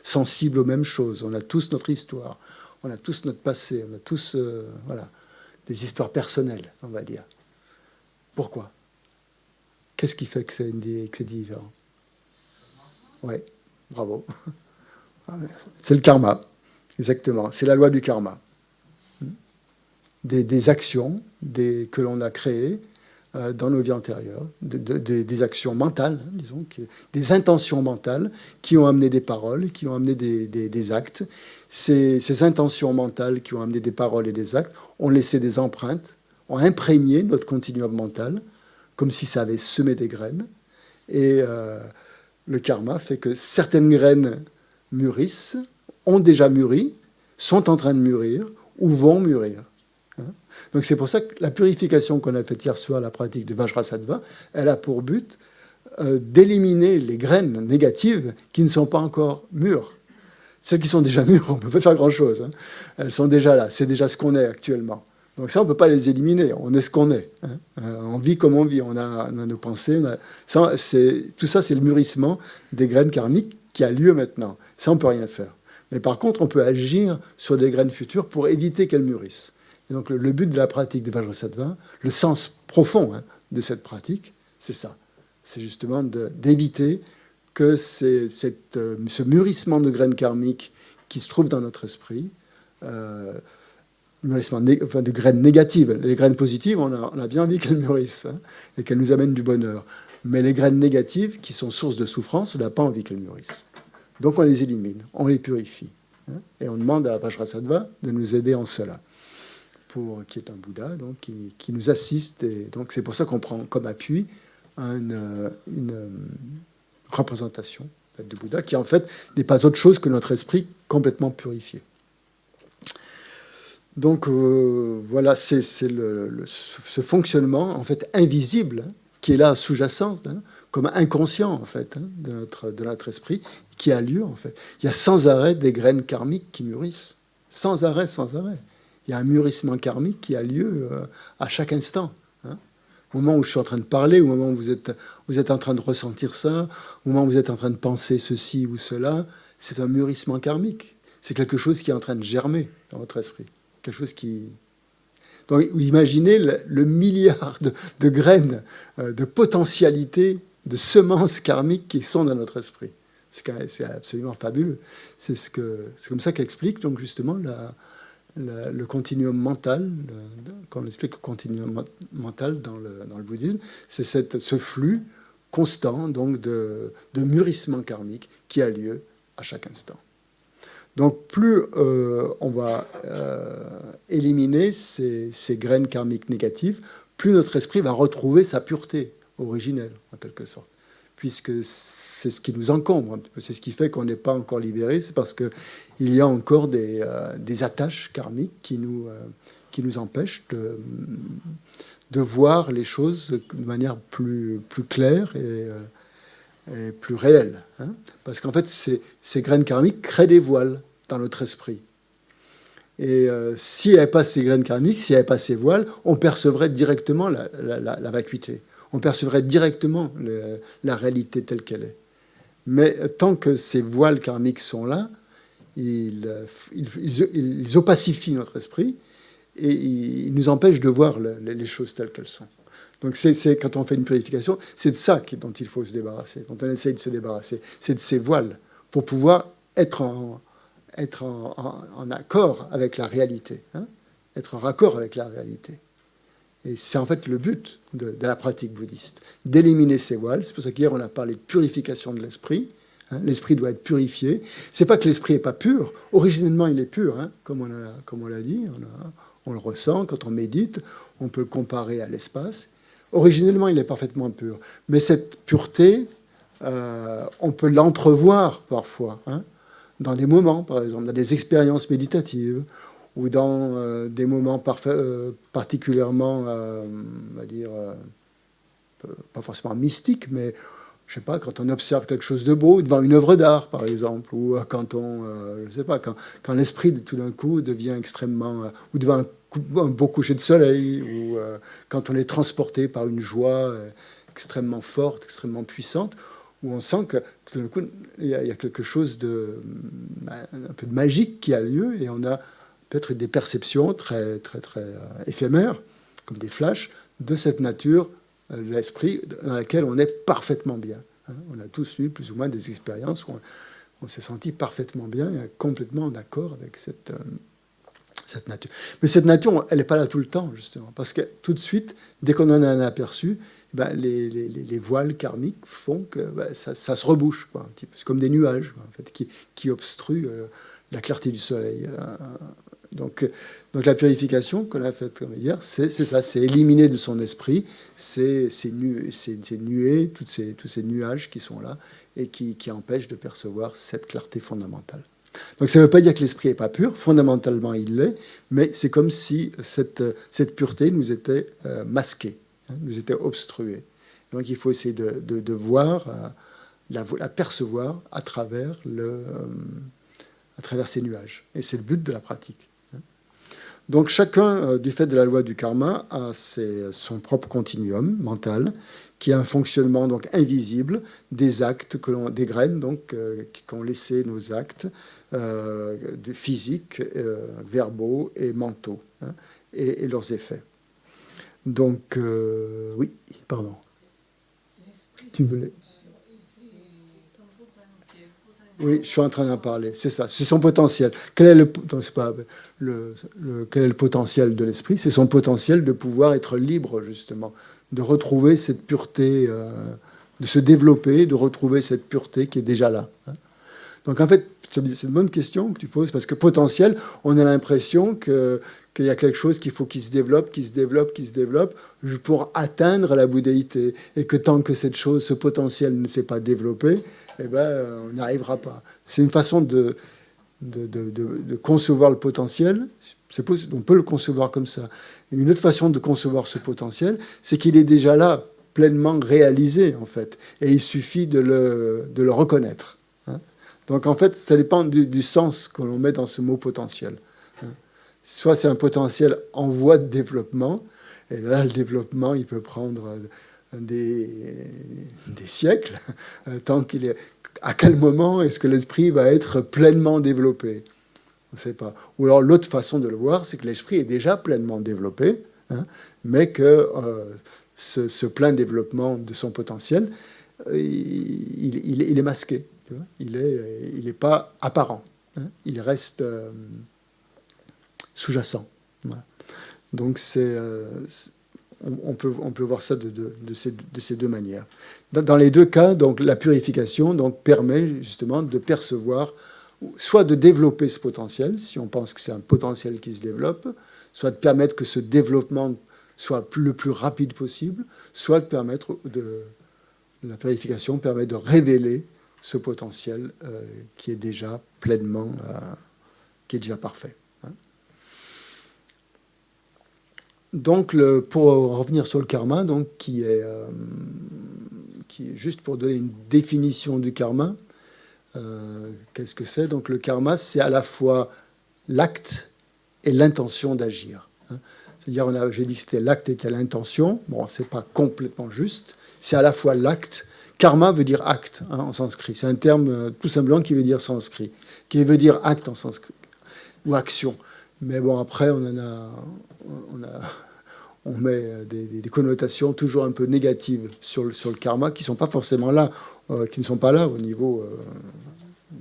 S1: sensible aux mêmes choses, on a tous notre histoire, on a tous notre passé, on a tous voilà, des histoires personnelles, on va dire. Pourquoi? Qu'est-ce qui fait que c'est différent? Oui, bravo. C'est le karma, exactement. C'est la loi du karma. Des actions que l'on a créées dans nos vies antérieures, des actions mentales, hein, disons, des intentions mentales qui ont amené des paroles, qui ont amené des actes. Ces intentions mentales qui ont amené des paroles et des actes ont laissé des empreintes, ont imprégné notre continuum mental, comme si ça avait semé des graines. Et le karma fait que certaines graines mûrissent, ont déjà mûri, sont en train de mûrir ou vont mûrir. Donc c'est pour ça que la purification qu'on a faite hier soir, la pratique de Vajrasattva, elle a pour but d'éliminer les graines négatives qui ne sont pas encore mûres. Celles qui sont déjà mûres, on ne peut pas faire grand-chose. Hein. Elles sont déjà là, c'est déjà ce qu'on est actuellement. Donc ça, on ne peut pas les éliminer, on est ce qu'on est. Hein. On vit comme on vit, on a nos pensées. Tout ça, c'est le mûrissement des graines karmiques qui a lieu maintenant. Ça, on ne peut rien faire. Mais par contre, on peut agir sur des graines futures pour éviter qu'elles mûrissent. Et donc le but de la pratique de Vajrasattva, le sens profond, hein, de cette pratique, c'est ça. C'est justement d'éviter que ce mûrissement de graines karmiques qui se trouve dans notre esprit, mûrissement de graines négatives. Les graines positives, on a bien envie qu'elles mûrissent, hein, et qu'elles nous amènent du bonheur. Mais les graines négatives, qui sont source de souffrance, on n'a pas envie qu'elles mûrissent. Donc on les élimine, on les purifie. Hein, et on demande à Vajrasattva de nous aider en cela. Qui est un Bouddha, donc, qui nous assiste. Et donc, c'est pour ça qu'on prend comme appui une représentation de Bouddha, qui en fait n'est pas autre chose que notre esprit complètement purifié. Donc, voilà, c'est ce fonctionnement, en fait, invisible, hein, qui est là, sous-jacent, hein, comme inconscient, en fait, hein, de notre esprit, qui a lieu, en fait. Il y a sans arrêt des graines karmiques qui mûrissent. Sans arrêt, sans arrêt. Il y a un mûrissement karmique qui a lieu à chaque instant. Hein. Au moment où je suis en train de parler, au moment où vous êtes en train de ressentir ça, au moment où vous êtes en train de penser ceci ou cela, c'est un mûrissement karmique. C'est quelque chose qui est en train de germer dans votre esprit. Quelque chose qui... Donc imaginez le milliard de graines, de potentialités, de semences karmiques qui sont dans notre esprit. C'est absolument fabuleux. C'est comme ça qu'explique donc justement le continuum mental, quand on explique le continuum mental dans le bouddhisme, c'est ce flux constant donc de mûrissement karmique qui a lieu à chaque instant. Donc plus on va éliminer ces graines karmiques négatives, plus notre esprit va retrouver sa pureté originelle, en quelque sorte. Puisque c'est ce qui nous encombre, c'est ce qui fait qu'on n'est pas encore libéré, c'est parce qu'il y a encore des attaches karmiques qui nous empêchent de voir les choses de manière plus claire et plus réelle. Hein. Parce qu'en fait, ces graines karmiques créent des voiles dans notre esprit. Et s'il n'y avait pas ces graines karmiques, s'il n'y avait pas ces voiles, on percevrait directement la vacuité. On percevrait directement la réalité telle qu'elle est. Mais tant que ces voiles karmiques sont là, ils opacifient notre esprit et ils nous empêchent de voir les choses telles qu'elles sont. Donc quand on fait une purification, c'est de ça dont il faut se débarrasser, dont on essaye de se débarrasser. C'est de ces voiles pour pouvoir être être en accord avec la réalité, hein, être en raccord avec la réalité. Et c'est en fait le but de la pratique bouddhiste, d'éliminer ces voiles. C'est pour ça qu'hier on a parlé de purification de l'esprit. Hein, l'esprit doit être purifié. C'est pas que l'esprit n'est pas pur. Originellement, il est pur, hein, comme on l'a dit. On le ressent quand on médite. On peut le comparer à l'espace. Originellement, il est parfaitement pur. Mais cette pureté, on peut l'entrevoir parfois, hein, dans des moments, par exemple, dans des expériences méditatives, ou dans des moments particulièrement, on va dire, pas forcément mystiques, mais je sais pas, quand on observe quelque chose de beau devant une œuvre d'art, par exemple, ou quand on, je sais pas, quand l'esprit tout d'un coup devient extrêmement, ou devant un beau coucher de soleil, ou quand on est transporté par une joie extrêmement forte, extrêmement puissante, où on sent que tout d'un coup il y a quelque chose de un peu de magique qui a lieu, et on a peut-être des perceptions très, très, très éphémères, comme des flashs, de cette nature de l'esprit dans laquelle on est parfaitement bien. Hein. On a tous eu plus ou moins des expériences où on s'est senti parfaitement bien et complètement en accord avec cette nature. Mais cette nature, elle n'est pas là tout le temps, justement, parce que tout de suite, dès qu'on en a un aperçu, ben, les voiles karmiques font que ben, ça se rebouche, quoi, un petit peu. C'est comme des nuages, quoi, en fait, qui obstruent la clarté du soleil. Donc la purification qu'on a faite comme hier, c'est ça, c'est éliminer de son esprit ces nuées, tous ces nuages qui sont là et qui empêchent de percevoir cette clarté fondamentale. Donc ça ne veut pas dire que l'esprit n'est pas pur, fondamentalement il l'est, mais c'est comme si cette pureté nous était masquée, hein, nous était obstruée. Donc il faut essayer de voir, la percevoir à travers ces nuages. Et c'est le but de la pratique. Donc chacun, du fait de la loi du karma, a son propre continuum mental, qui a un fonctionnement donc invisible des actes des graines donc qu'ont laissé nos actes physiques, verbaux et mentaux, hein, et leurs effets. Donc oui, pardon. Tu voulais. Oui, je suis en train d'en parler. C'est ça, c'est son potentiel. Quel est le potentiel de l'esprit? C'est son potentiel de pouvoir être libre, justement, de retrouver cette pureté, de se développer, de retrouver cette pureté qui est déjà là. Donc en fait, c'est une bonne question que tu poses, parce que potentiel, on a l'impression qu'il y a quelque chose qu'il faut qui se développe pour atteindre la bouddhéité. Et que tant que ce potentiel ne s'est pas développé, eh ben, on n'y arrivera pas. C'est une façon de concevoir le potentiel. On peut le concevoir comme ça. Et une autre façon de concevoir ce potentiel, c'est qu'il est déjà là, pleinement réalisé, en fait. Et il suffit de le reconnaître. Donc en fait, ça dépend du sens que l'on met dans ce mot potentiel. Soit c'est un potentiel en voie de développement, et là le développement il peut prendre des siècles, tant qu'il est. À quel moment est-ce que l'esprit va être pleinement développé? On ne sait pas. Ou alors l'autre façon de le voir, c'est que l'esprit est déjà pleinement développé, hein, mais que ce plein développement de son potentiel, il est masqué. Il n'est pas apparent, hein, il reste sous-jacent. Voilà. Donc on peut voir ça de ces deux manières. Dans les deux cas, donc, la purification donc, permet justement de percevoir, soit de développer ce potentiel, si on pense que c'est un potentiel qui se développe, soit de permettre que ce développement soit le plus rapide possible, soit de permettre la purification permet de révéler ce potentiel qui est déjà pleinement, qui est déjà parfait. Hein. Donc, pour revenir sur le karma, donc, qui est juste pour donner une définition du karma, qu'est-ce que c'est? Donc, le karma, c'est à la fois l'acte et l'intention d'agir. Hein. C'est-à-dire, j'ai dit que l'acte était l'intention. Bon, c'est pas complètement juste. C'est à la fois l'acte. Karma veut dire acte, hein, en sanskrit. C'est un terme tout simplement qui veut dire sanskrit, qui veut dire acte en sanskrit, ou action. Mais bon, après, on met des connotations toujours un peu négatives sur le karma, qui sont pas forcément là, qui ne sont pas là au niveau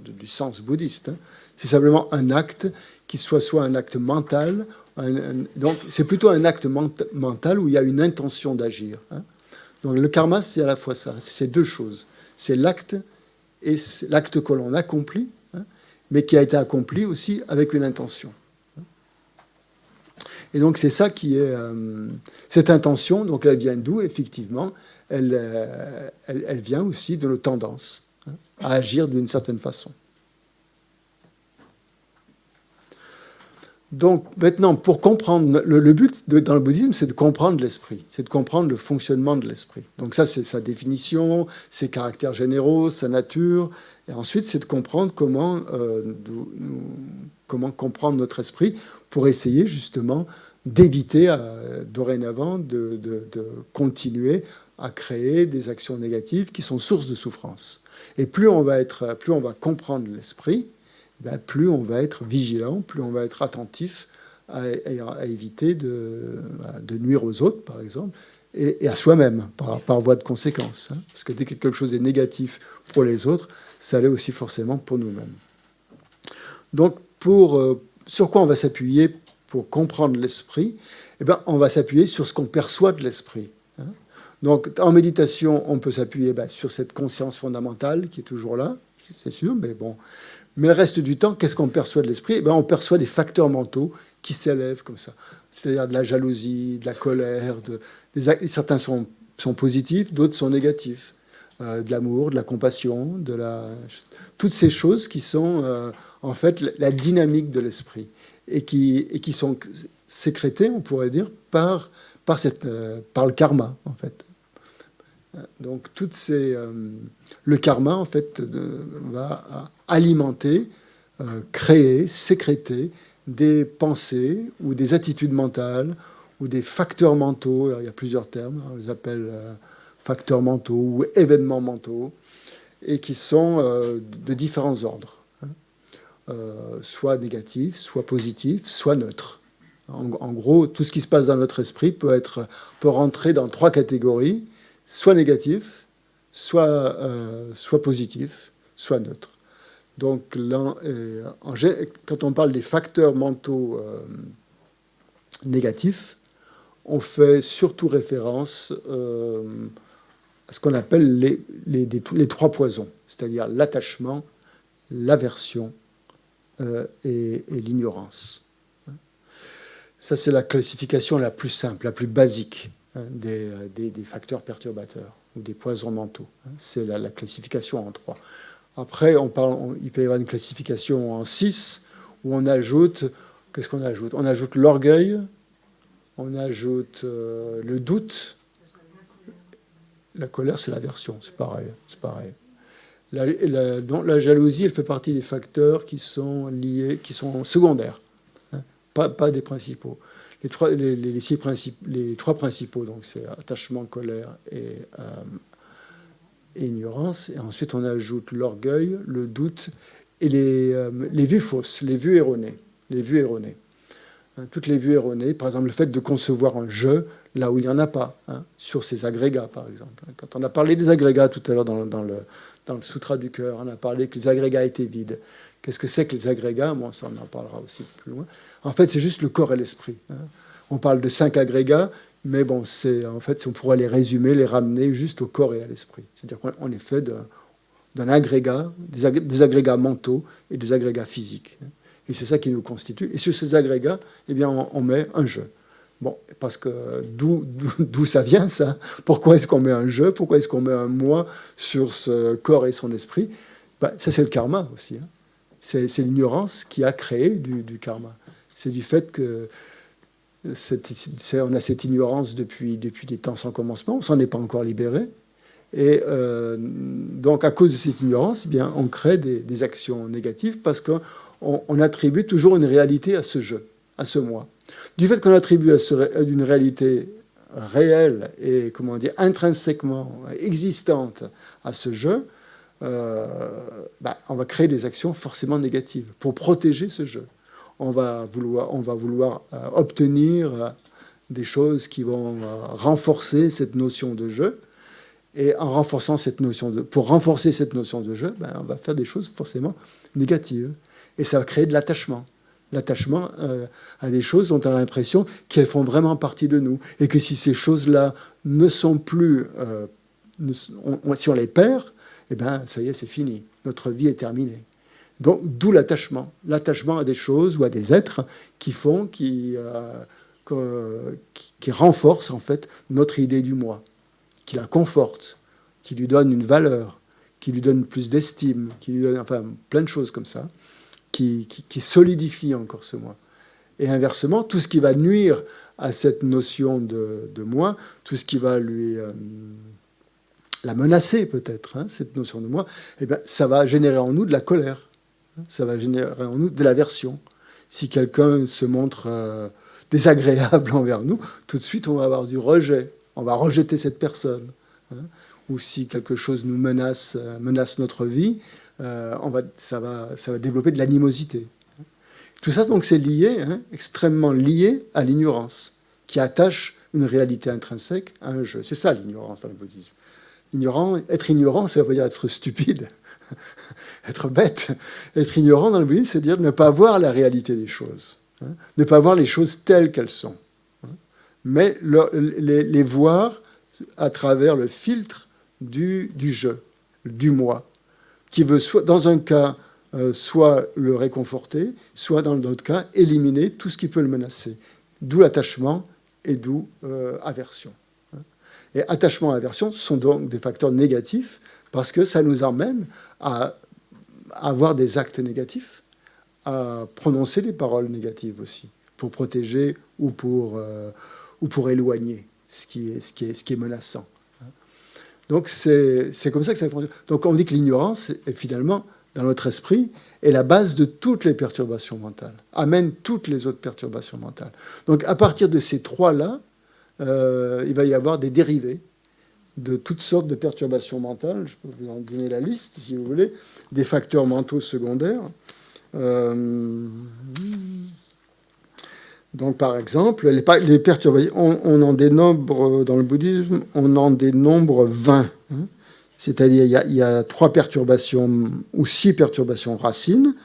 S1: du sens bouddhiste. Hein. C'est simplement un acte qui soit un acte mental. Donc, c'est plutôt un acte mental où il y a une intention d'agir. Hein. Donc, le karma, c'est à la fois ça. C'est ces deux choses. C'est l'acte et l'acte que l'on accomplit, hein, mais qui a été accompli aussi avec une intention. Et donc, c'est ça qui est... cette intention, donc elle vient d'où, effectivement, elle vient aussi de nos tendances, hein, à agir d'une certaine façon. Donc, maintenant, pour comprendre... Le but dans le bouddhisme, c'est de comprendre l'esprit, c'est de comprendre le fonctionnement de l'esprit. Donc ça, c'est sa définition, ses caractères généraux, sa nature. Et ensuite, c'est de comprendre comment comprendre notre esprit pour essayer justement d'éviter dorénavant de continuer à créer des actions négatives qui sont source de souffrance. Et plus on va comprendre l'esprit, ben plus on va être vigilant, plus on va être attentif à éviter de nuire aux autres, par exemple, et à soi-même, par voie de conséquence. Hein. Parce que dès que quelque chose est négatif pour les autres, ça l'est aussi forcément pour nous-mêmes. Donc, sur quoi on va s'appuyer pour comprendre l'esprit? Eh ben, on va s'appuyer sur ce qu'on perçoit de l'esprit. Hein. Donc, en méditation, on peut s'appuyer sur cette conscience fondamentale qui est toujours là, c'est sûr, mais bon. Mais le reste du temps, qu'est-ce qu'on perçoit de l'esprit? Eh ben, on perçoit des facteurs mentaux qui s'élèvent comme ça. C'est-à-dire de la jalousie, de la colère. Certains sont positifs, d'autres sont négatifs. De l'amour, de la compassion, toutes ces choses qui sont en fait la dynamique de l'esprit et qui sont sécrétées, on pourrait dire, par le karma, en fait. Donc, le karma, en fait, va alimenter, créer, sécréter des pensées ou des attitudes mentales ou des facteurs mentaux. Alors, il y a plusieurs termes, on les appelle facteurs mentaux ou événements mentaux, et qui sont de différents ordres, hein. Soit négatifs, soit positifs, soit neutres. En gros, tout ce qui se passe dans notre esprit peut rentrer dans 3 catégories, soit négatif, soit positif, soit neutre. Donc là, quand on parle des facteurs mentaux négatifs, on fait surtout référence à ce qu'on appelle les 3 poisons, c'est-à-dire l'attachement, l'aversion et l'ignorance. Ça, c'est la classification la plus simple, la plus basique, hein, des facteurs perturbateurs ou des poisons mentaux. Hein. C'est la classification en 3. Après, il peut y avoir une classification en 6 où on ajoute... Qu'est-ce qu'on ajoute? On ajoute l'orgueil, on ajoute le doute. La colère, c'est l'aversion, c'est pareil. La jalousie, elle fait partie des facteurs qui sont liés, qui sont secondaires, hein, pas des principaux. Les 3 principaux, donc c'est attachement, colère et ignorance. Et ensuite, on ajoute l'orgueil, le doute et les vues fausses, les vues erronées. Hein, toutes les vues erronées, par exemple le fait de concevoir un jeu là où il n'y en a pas, hein, sur ces agrégats par exemple. Quand on a parlé des agrégats tout à l'heure dans le Sutra du cœur, on a parlé que les agrégats étaient vides. Qu'est-ce que c'est que les agrégats? Bon, ça on en parlera aussi plus loin. En fait, c'est juste le corps et l'esprit. Hein. On parle de 5 agrégats, mais bon, en fait, on pourrait les résumer, les ramener juste au corps et à l'esprit. C'est-à-dire qu'on est fait d'un agrégat, des agrégats mentaux et des agrégats physiques. Et c'est ça qui nous constitue. Et sur ces agrégats, eh bien, on met un jeu. Bon, parce que d'où ça vient, ça? Pourquoi est-ce qu'on met un jeu? Pourquoi est-ce qu'on met un moi sur ce corps et son esprit? Ça, c'est le karma aussi. Hein. C'est l'ignorance qui a créé du karma. C'est du fait que on a cette ignorance depuis des temps sans commencement. On s'en est pas encore libéré. Et donc, à cause de cette ignorance, eh bien, on crée des actions négatives parce qu'on attribue toujours une réalité à ce jeu, à ce moi. Du fait qu'on attribue une réalité réelle et, comment dire, intrinsèquement existante à ce jeu, on va créer des actions forcément négatives pour protéger ce jeu. On va vouloir obtenir des choses qui vont renforcer cette notion de jeu. Et en renforçant cette notion pour renforcer cette notion de jeu, ben, on va faire des choses forcément négatives. Et ça va créer de l'attachement. L'attachement à des choses dont on a l'impression qu'elles font vraiment partie de nous. Et que si ces choses-là ne sont plus... si on les perd, eh ben, ça y est, c'est fini. Notre vie est terminée. Donc, d'où l'attachement. L'attachement à des choses ou à des êtres qui renforcent en fait notre idée du moi, qui la confortent, qui lui donnent une valeur, qui lui donnent plus d'estime, qui lui donnent enfin plein de choses comme ça, qui solidifient encore ce moi. Et inversement, tout ce qui va nuire à cette notion de moi, tout ce qui va lui la menacer peut-être, hein, cette notion de moi, eh bien, ça va générer en nous de la colère. Ça va générer en nous de l'aversion. Si quelqu'un se montre désagréable envers nous, tout de suite, on va avoir du rejet. On va rejeter cette personne. Hein. Ou si quelque chose nous menace notre vie, ça va développer de l'animosité. Tout ça, donc, c'est lié, hein, extrêmement lié à l'ignorance, qui attache une réalité intrinsèque à un jeu. C'est ça, l'ignorance, dans le bouddhisme. Être ignorant, ça veut pas dire être stupide, être bête. Être ignorant dans le bouddhisme, c'est dire ne pas voir la réalité des choses, hein, ne pas voir les choses telles qu'elles sont, hein, mais les voir à travers le filtre du jeu, du moi, qui veut soit, dans un cas, soit le réconforter, soit dans l'autre cas, éliminer tout ce qui peut le menacer. D'où l'attachement et d'où aversion. Et attachement et aversion sont donc des facteurs négatifs parce que ça nous emmène à avoir des actes négatifs, à prononcer des paroles négatives aussi, pour protéger ou pour éloigner ce qui est menaçant. Donc c'est comme ça que ça fonctionne. Donc on dit que l'ignorance, est finalement, dans notre esprit, est la base de toutes les perturbations mentales, amène toutes les autres perturbations mentales. Donc à partir de ces trois-là, il va y avoir des dérivés de toutes sortes de perturbations mentales. Je peux vous en donner la liste, si vous voulez, des facteurs mentaux secondaires. Donc, par exemple, les perturbations, on en dénombre, dans le bouddhisme, on en dénombre 20. Hein. C'est-à-dire, il y a 3 perturbations ou 6 perturbations racines.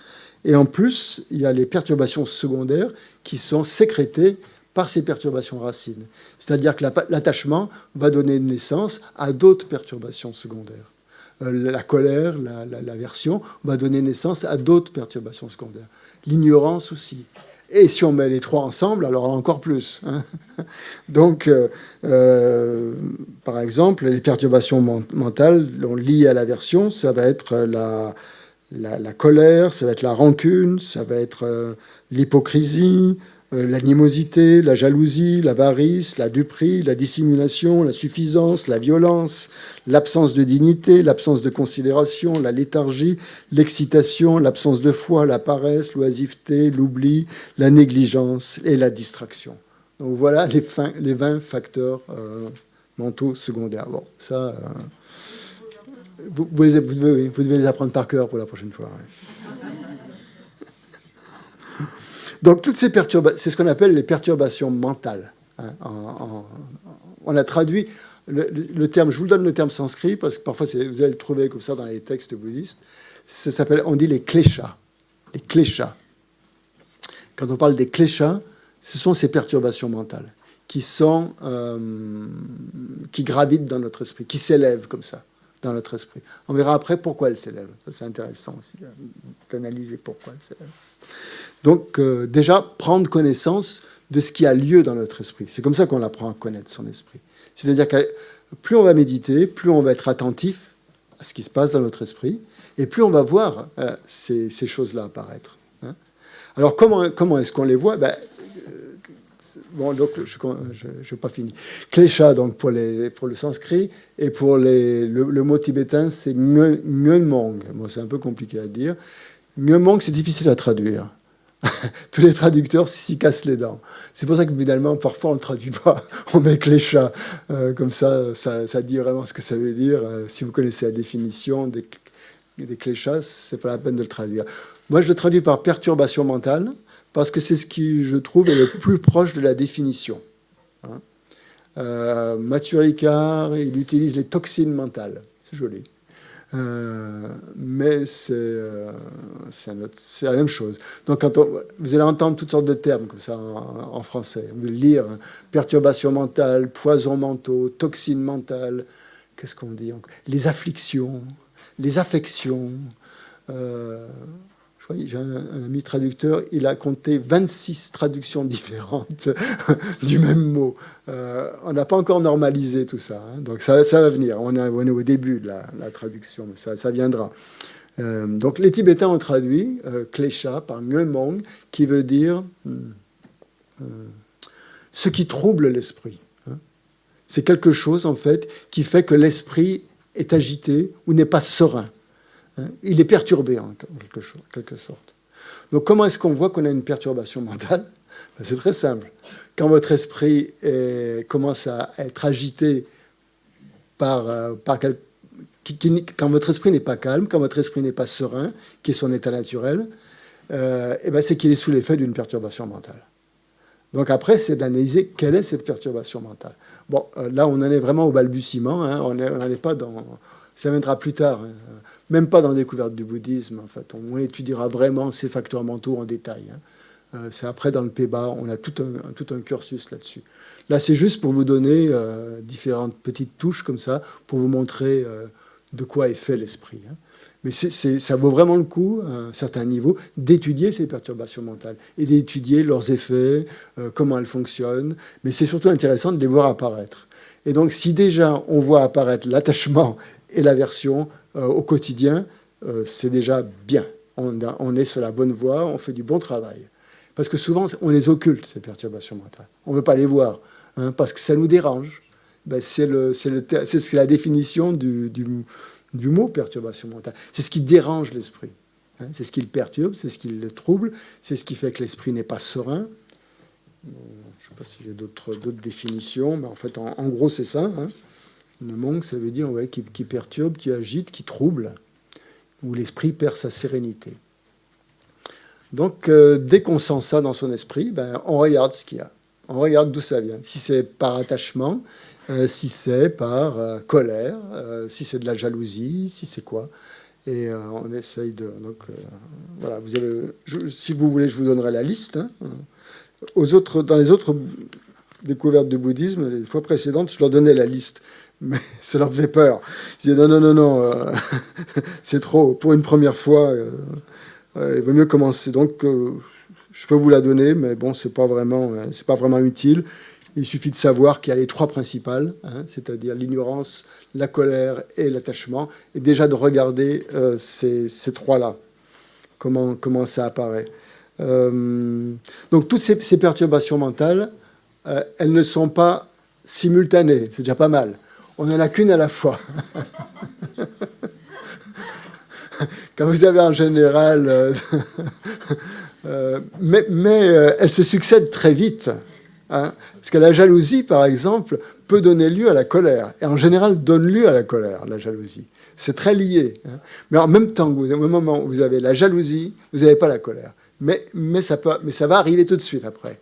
S1: Et en plus, il y a les perturbations secondaires qui sont sécrétées par ces perturbations racines. C'est-à-dire que l'attachement va donner naissance à d'autres perturbations secondaires. La colère, l'aversion va donner naissance à d'autres perturbations secondaires. L'ignorance aussi. Et si on met les 3 ensemble, alors encore plus. Hein. Donc, par exemple, les perturbations mentales liées à l'aversion, ça va être la colère, ça va être la rancune, ça va être l'hypocrisie, l'animosité, la jalousie, l'avarice, la duperie, la dissimulation, la suffisance, la violence, l'absence de dignité, l'absence de considération, la léthargie, l'excitation, l'absence de foi, la paresse, l'oisiveté, l'oubli, la négligence et la distraction. Donc voilà les 20 facteurs mentaux secondaires. Bon, ça, vous devez les apprendre par cœur pour la prochaine fois. Ouais. Donc, toutes ces perturbations, c'est ce qu'on appelle les perturbations mentales. Hein, on a traduit le terme, je vous donne le terme sanskrit, parce que parfois vous allez le trouver comme ça dans les textes bouddhistes. Ça s'appelle, on dit les kleshas. Les kleshas. Quand on parle des kleshas, ce sont ces perturbations mentales qui gravitent dans notre esprit, qui s'élèvent comme ça dans notre esprit. On verra après pourquoi elles s'élèvent. C'est intéressant aussi d'analyser pourquoi elles s'élèvent. Donc, déjà, prendre connaissance de ce qui a lieu dans notre esprit. C'est comme ça qu'on apprend à connaître son esprit. C'est-à-dire que plus on va méditer, plus on va être attentif à ce qui se passe dans notre esprit, et plus on va voir ces choses-là apparaître. Hein. Alors, comment est-ce qu'on les voit ? Bon, donc, je n'ai pas fini. Klesha, donc, pour le sanskrit, et pour le mot tibétain, c'est Ngönmong. Bon, c'est un peu compliqué à dire. Ngönmong, c'est difficile à traduire. Tous les traducteurs s'y cassent les dents. C'est pour ça que, finalement, parfois, on ne traduit pas. On met klesha. Comme ça dit vraiment ce que ça veut dire. Si vous connaissez la définition des kleshas, ce n'est pas la peine de le traduire. Moi, je le traduis par perturbation mentale, parce que c'est ce qui, je trouve, est le plus proche de la définition. Hein. Mathieu Ricard, il utilise les toxines mentales. C'est joli. Mais c'est la même chose. Donc, vous allez entendre toutes sortes de termes comme ça en français. Vous allez lire hein, perturbation mentale, poison mentaux, toxines mentales. Qu'est-ce qu'on dit encore? Les afflictions, les affections. J'ai un ami traducteur, il a compté 26 traductions différentes du même mot. On n'a pas encore normalisé tout ça, hein, donc ça va venir. On est au début de la traduction, mais ça viendra. Donc les Tibétains ont traduit klesha par Ngömong, qui veut dire ce qui trouble l'esprit. Hein. C'est quelque chose, en fait, qui fait que l'esprit est agité ou n'est pas serein. Il est perturbé en quelque sorte. Donc comment est-ce qu'on voit qu'on a une perturbation mentale? C'est très simple. Quand votre esprit commence à être agité quand votre esprit n'est pas calme, quand votre esprit n'est pas serein, qui est son état naturel, c'est qu'il est sous l'effet d'une perturbation mentale. Donc après, c'est d'analyser quelle est cette perturbation mentale. Bon, là, on en est vraiment au balbutiement. Hein, on n'en est pas dans... Ça viendra plus tard. Hein, même pas dans la découverte du bouddhisme. En fait, on étudiera vraiment ces facteurs mentaux en détail. Hein. C'est après, dans le Péba, on a tout un cursus là-dessus. Là, c'est juste pour vous donner différentes petites touches comme ça, pour vous montrer de quoi est fait l'esprit. Hein. Mais ça vaut vraiment le coup, à un certain niveau, d'étudier ces perturbations mentales et d'étudier leurs effets, comment elles fonctionnent. Mais c'est surtout intéressant de les voir apparaître. Et donc, si déjà on voit apparaître l'attachement et l'aversion au quotidien, c'est déjà bien. On est sur la bonne voie, on fait du bon travail. Parce que souvent, on les occulte, ces perturbations mentales. On ne veut pas les voir, hein, parce que ça nous dérange. C'est la définition du mot perturbation mentale. C'est ce qui dérange l'esprit. Hein, c'est ce qui le perturbe, c'est ce qui le trouble, c'est ce qui fait que l'esprit n'est pas serein. Je ne sais pas si j'ai d'autres définitions, mais en fait, en gros, c'est ça. Hein. Ngömong, ça veut dire qui perturbe, qui agite, qui trouble, où l'esprit perd sa sérénité. Donc, dès qu'on sent ça dans son esprit, on regarde ce qu'il y a. On regarde d'où ça vient. Si c'est par attachement, si c'est par colère, si c'est de la jalousie, si c'est quoi. Et on essaye de... Donc, voilà, si vous voulez, je vous donnerai la liste. Hein. Dans les autres découvertes du bouddhisme, les fois précédentes, je leur donnais la liste. Mais ça leur faisait peur. Ils disaient non, c'est trop. Pour une première fois, il vaut mieux commencer. Donc, je peux vous la donner, mais bon, c'est pas vraiment utile. Il suffit de savoir qu'il y a les trois principales, hein, c'est-à-dire l'ignorance, la colère et l'attachement, et déjà de regarder ces trois-là, comment ça apparaît. Donc toutes ces perturbations mentales, elles ne sont pas simultanées, c'est déjà pas mal. On n'en a qu'une à la fois. Quand vous avez en général... mais elles se succèdent très vite. Hein, parce que la jalousie, par exemple, peut donner lieu à la colère. Et en général, donne lieu à la colère, la jalousie. C'est très lié. Hein. Mais en même temps, au moment où vous avez la jalousie, vous n'avez pas la colère. Mais ça va arriver tout de suite après.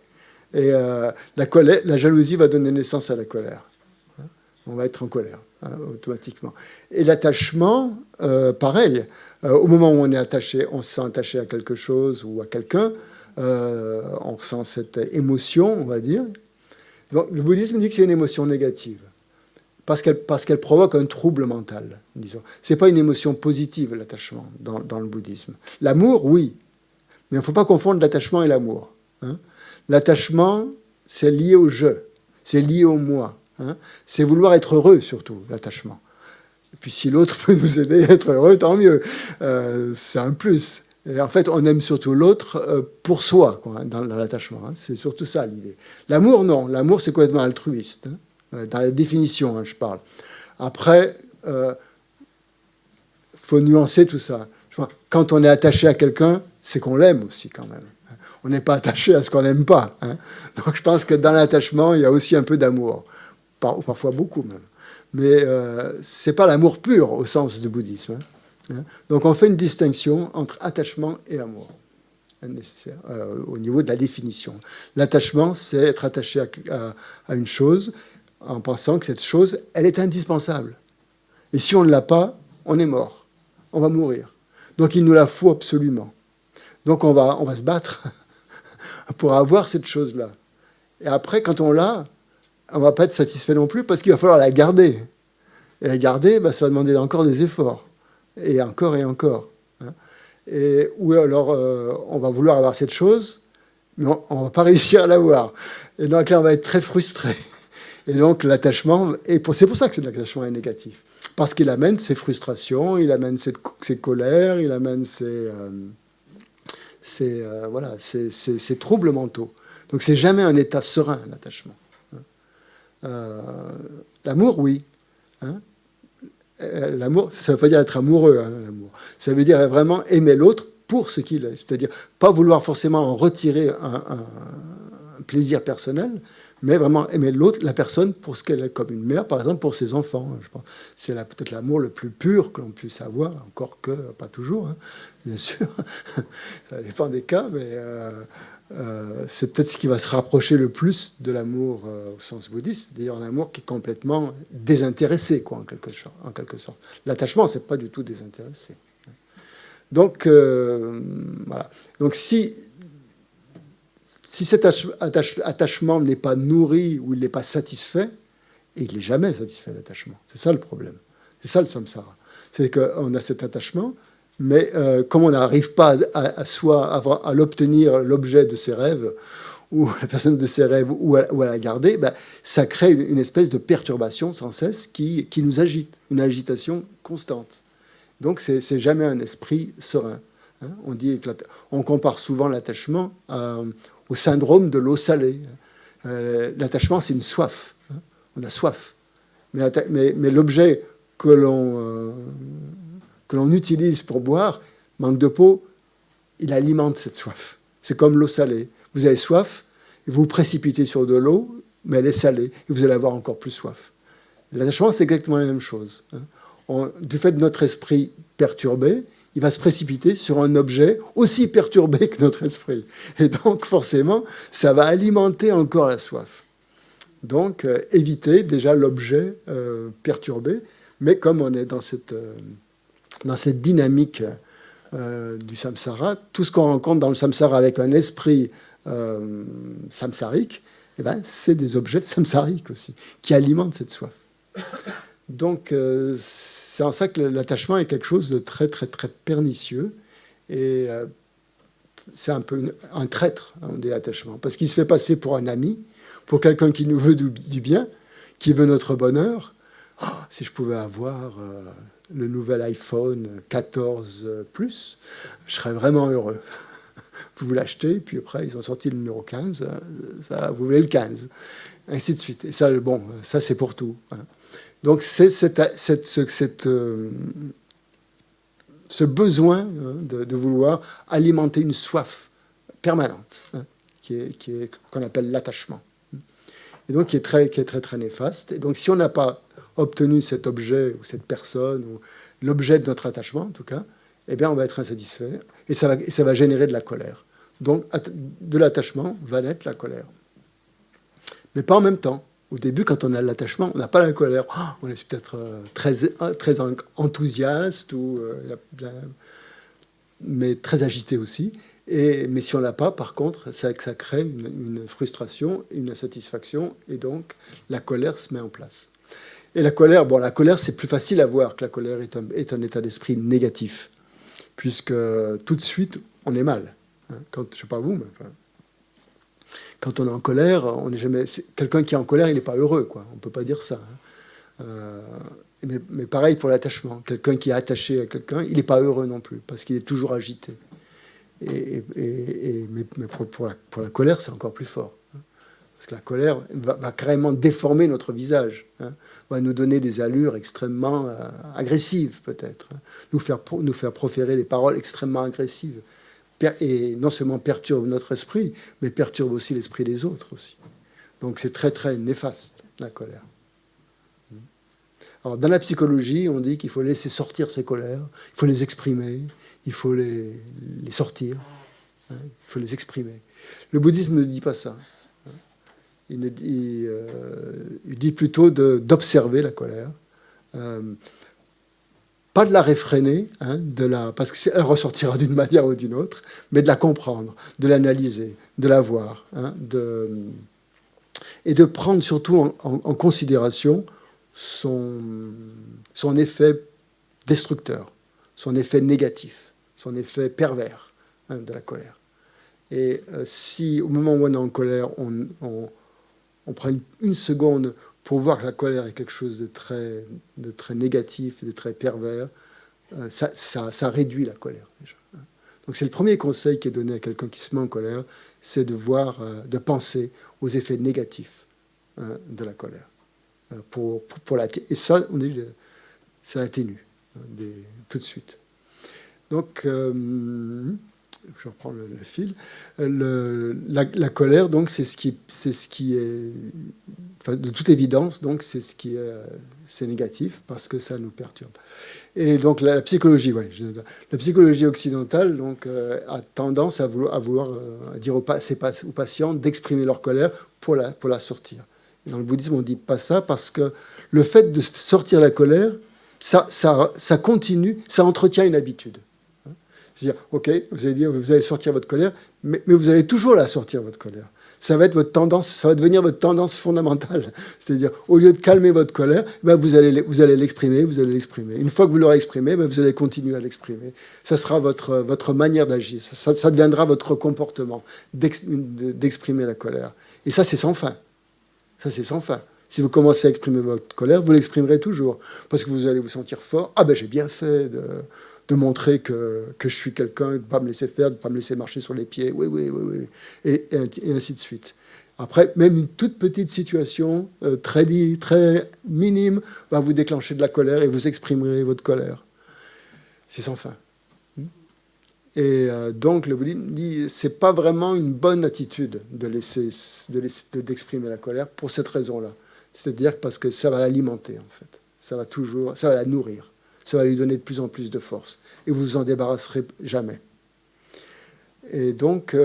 S1: Et la jalousie va donner naissance à la colère. Hein. On va être en colère, hein, automatiquement. Et l'attachement, pareil. Au moment où on est attaché, on se sent attaché à quelque chose ou à quelqu'un, on ressent cette émotion, on va dire. Donc, le bouddhisme dit que c'est une émotion négative, parce qu'elle provoque un trouble mental, disons. Ce n'est pas une émotion positive, l'attachement, dans le bouddhisme. L'amour, oui, mais il ne faut pas confondre l'attachement et l'amour. Hein. L'attachement, c'est lié au je, c'est lié au moi. Hein. C'est vouloir être heureux, surtout, l'attachement. Et puis si l'autre peut nous aider à être heureux, tant mieux. C'est un plus. Et en fait, on aime surtout l'autre pour soi, quoi, dans l'attachement. Hein. C'est surtout ça l'idée. L'amour, non. L'amour, c'est complètement altruiste. Hein. Dans la définition, hein, je parle. Après, faut nuancer tout ça. Quand on est attaché à quelqu'un, c'est qu'on l'aime aussi quand même. On n'est pas attaché à ce qu'on n'aime pas. Hein. Donc je pense que dans l'attachement, il y a aussi un peu d'amour. Parfois beaucoup même. Mais ce n'est pas l'amour pur au sens du bouddhisme. Hein. Donc on fait une distinction entre attachement et amour, nécessaire, au niveau de la définition. L'attachement, c'est être attaché à une chose. en pensant que cette chose, elle est indispensable. Et si on ne l'a pas, on est mort. On va mourir. Donc il nous la faut absolument. Donc on va se battre pour avoir cette chose-là. Et après, quand on l'a, on ne va pas être satisfait non plus parce qu'il va falloir la garder. Et la garder, ça va demander encore des efforts. Et encore et encore. Ou alors, on va vouloir avoir cette chose, mais on ne va pas réussir à l'avoir. Et donc là, on va être très frustré. Et donc l'attachement, c'est pour ça que l'attachement est négatif. Parce qu'il amène ses frustrations, il amène ses colères, il amène ses troubles mentaux. Donc c'est jamais un état serein, l'attachement. L'amour, oui. L'amour, ça ne veut pas dire être amoureux, l'amour. Ça veut dire vraiment aimer l'autre pour ce qu'il est. C'est-à-dire pas vouloir forcément en retirer un plaisir personnel, mais vraiment aimer l'autre, la personne, pour ce qu'elle est, comme une mère, par exemple, pour ses enfants. Je pense. C'est peut-être l'amour le plus pur que l'on puisse avoir, encore que, pas toujours, bien sûr. Ça dépend des cas, mais c'est peut-être ce qui va se rapprocher le plus de l'amour au sens bouddhiste, d'ailleurs un amour qui est complètement désintéressé, quoi, en quelque sorte. L'attachement, c'est pas du tout désintéressé. Donc, voilà. Donc, si cet attachement n'est pas nourri ou il n'est pas satisfait, et il n'est jamais satisfait, l'attachement. C'est ça le problème. C'est ça le samsara. C'est qu'on a cet attachement, mais comme on n'arrive pas à l'obtenir, l'objet de ses rêves, ou la personne de ses rêves, ou à la garder, ça crée une espèce de perturbation sans cesse qui nous agite, une agitation constante. Donc c'est jamais un esprit serein. On compare souvent l'attachement au syndrome de l'eau salée. L'attachement, c'est une soif. On a soif. Mais l'objet que l'on utilise pour boire, manque de peau, il alimente cette soif. C'est comme l'eau salée. Vous avez soif, et vous vous précipitez sur de l'eau, mais elle est salée, et vous allez avoir encore plus soif. L'attachement, c'est exactement la même chose. Du fait de notre esprit perturbé, il va se précipiter sur un objet aussi perturbé que notre esprit. Et donc, forcément, ça va alimenter encore la soif. Donc, éviter déjà l'objet perturbé, mais comme on est dans cette dynamique du samsara, tout ce qu'on rencontre dans le samsara avec un esprit samsarique, c'est des objets samsariques aussi, qui alimentent cette soif. Donc, c'est en ça que l'attachement est quelque chose de très, très, très pernicieux. Et c'est un peu un traître, on dit l'attachement, parce qu'il se fait passer pour un ami, pour quelqu'un qui nous veut du bien, qui veut notre bonheur. Oh, si je pouvais avoir le nouvel iPhone 14 Plus, je serais vraiment heureux. Vous l'achetez, puis après, ils ont sorti le numéro 15, vous voulez le 15, ainsi de suite. Et ça, ça c'est pour tout. Donc, c'est ce besoin de vouloir alimenter une soif permanente, qu'on appelle l'attachement. Et donc, qui est très, très néfaste. Et donc, si on n'a pas obtenu cet objet ou cette personne, ou l'objet de notre attachement, en tout cas, eh bien, on va être insatisfait. Et ça va générer de la colère. Donc, de l'attachement va naître la colère. Mais pas en même temps. Au début, quand on a l'attachement, on n'a pas la colère. On est peut-être très enthousiaste, mais très agité aussi. Mais si on ne l'a pas, par contre, ça crée une frustration, une insatisfaction, et donc la colère se met en place. Et la colère, c'est plus facile à voir que la colère est un état d'esprit négatif, puisque tout de suite, on est mal. Je ne sais pas vous, mais... Quand on est en colère, on n'est jamais... Quelqu'un qui est en colère, il n'est pas heureux, quoi. On ne peut pas dire ça. Mais pareil pour l'attachement. Quelqu'un qui est attaché à quelqu'un, il n'est pas heureux non plus, parce qu'il est toujours agité. Mais pour la colère, c'est encore plus fort. Parce que la colère va carrément déformer notre visage. Va nous donner des allures extrêmement agressives, peut-être. Nous faire proférer des paroles extrêmement agressives. Et non seulement perturbe notre esprit, mais perturbe aussi l'esprit des autres aussi. Donc c'est très, très néfaste, la colère. Alors, dans la psychologie, on dit qu'il faut laisser sortir ces colères, il faut les exprimer, il faut les sortir, il faut les exprimer. Le bouddhisme ne dit pas ça. il dit plutôt d'observer la colère. Pas de la réfréner, hein, parce qu'elle ressortira d'une manière ou d'une autre, mais de la comprendre, de l'analyser, de la voir, hein, et de prendre surtout en considération son effet destructeur, son effet négatif, son effet pervers, hein, de la colère. Et si au moment où on est en colère, on prend une seconde pour voir que la colère est quelque chose de très négatif, de très pervers, ça réduit la colère déjà. Donc c'est le premier conseil qui est donné à quelqu'un qui se met en colère, c'est de penser aux effets négatifs, hein, de la colère. Et ça, ça l'atténue, hein, tout de suite. Donc, je reprends le fil. La colère, donc, c'est ce qui est, enfin, de toute évidence, donc, c'est négatif parce que ça nous perturbe. Et donc, la psychologie, la psychologie occidentale, donc, a tendance à vouloir dire aux patients d'exprimer leur colère pour la sortir. Et dans le bouddhisme, on ne dit pas ça parce que le fait de sortir la colère, ça continue, ça entretient une habitude. C'est-à-dire, ok, vous allez sortir votre colère, mais vous allez toujours la sortir, votre colère. Ça va être votre tendance, ça va devenir votre tendance fondamentale. C'est-à-dire, au lieu de calmer votre colère, vous allez l'exprimer, vous allez l'exprimer. Une fois que vous l'aurez exprimé, vous allez continuer à l'exprimer. Ça sera votre manière d'agir. Ça deviendra votre comportement d'exprimer la colère. Et ça, c'est sans fin. Ça, c'est sans fin. Si vous commencez à exprimer votre colère, vous l'exprimerez toujours. Parce que vous allez vous sentir fort. Ah ben, j'ai bien fait de montrer que je suis quelqu'un, de ne pas me laisser faire, de ne pas me laisser marcher sur les pieds. Oui. Et ainsi de suite. Après, même une toute petite situation, très minime, va vous déclencher de la colère et vous exprimerez votre colère. C'est sans fin. Et donc, le bouddhisme dit c'est pas vraiment une bonne attitude d'exprimer la colère pour cette raison-là. C'est-à-dire parce que ça va l'alimenter, en fait. Ça va la nourrir. Ça va lui donner de plus en plus de force. Et vous vous en débarrasserez jamais. Et donc,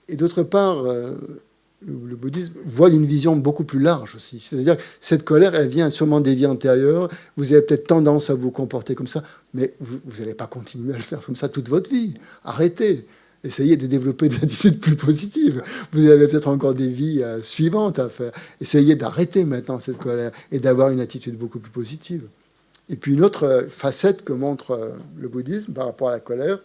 S1: et d'autre part, le bouddhisme voit une vision beaucoup plus large aussi. C'est-à-dire que cette colère, elle vient sûrement des vies antérieures. Vous avez peut-être tendance à vous comporter comme ça, mais vous n'allez pas continuer à le faire comme ça toute votre vie. Arrêtez. Essayez de développer des attitudes plus positives. Vous avez peut-être encore des vies suivantes à faire. Essayez d'arrêter maintenant cette colère et d'avoir une attitude beaucoup plus positive. Et puis une autre facette que montre le bouddhisme par rapport à la colère,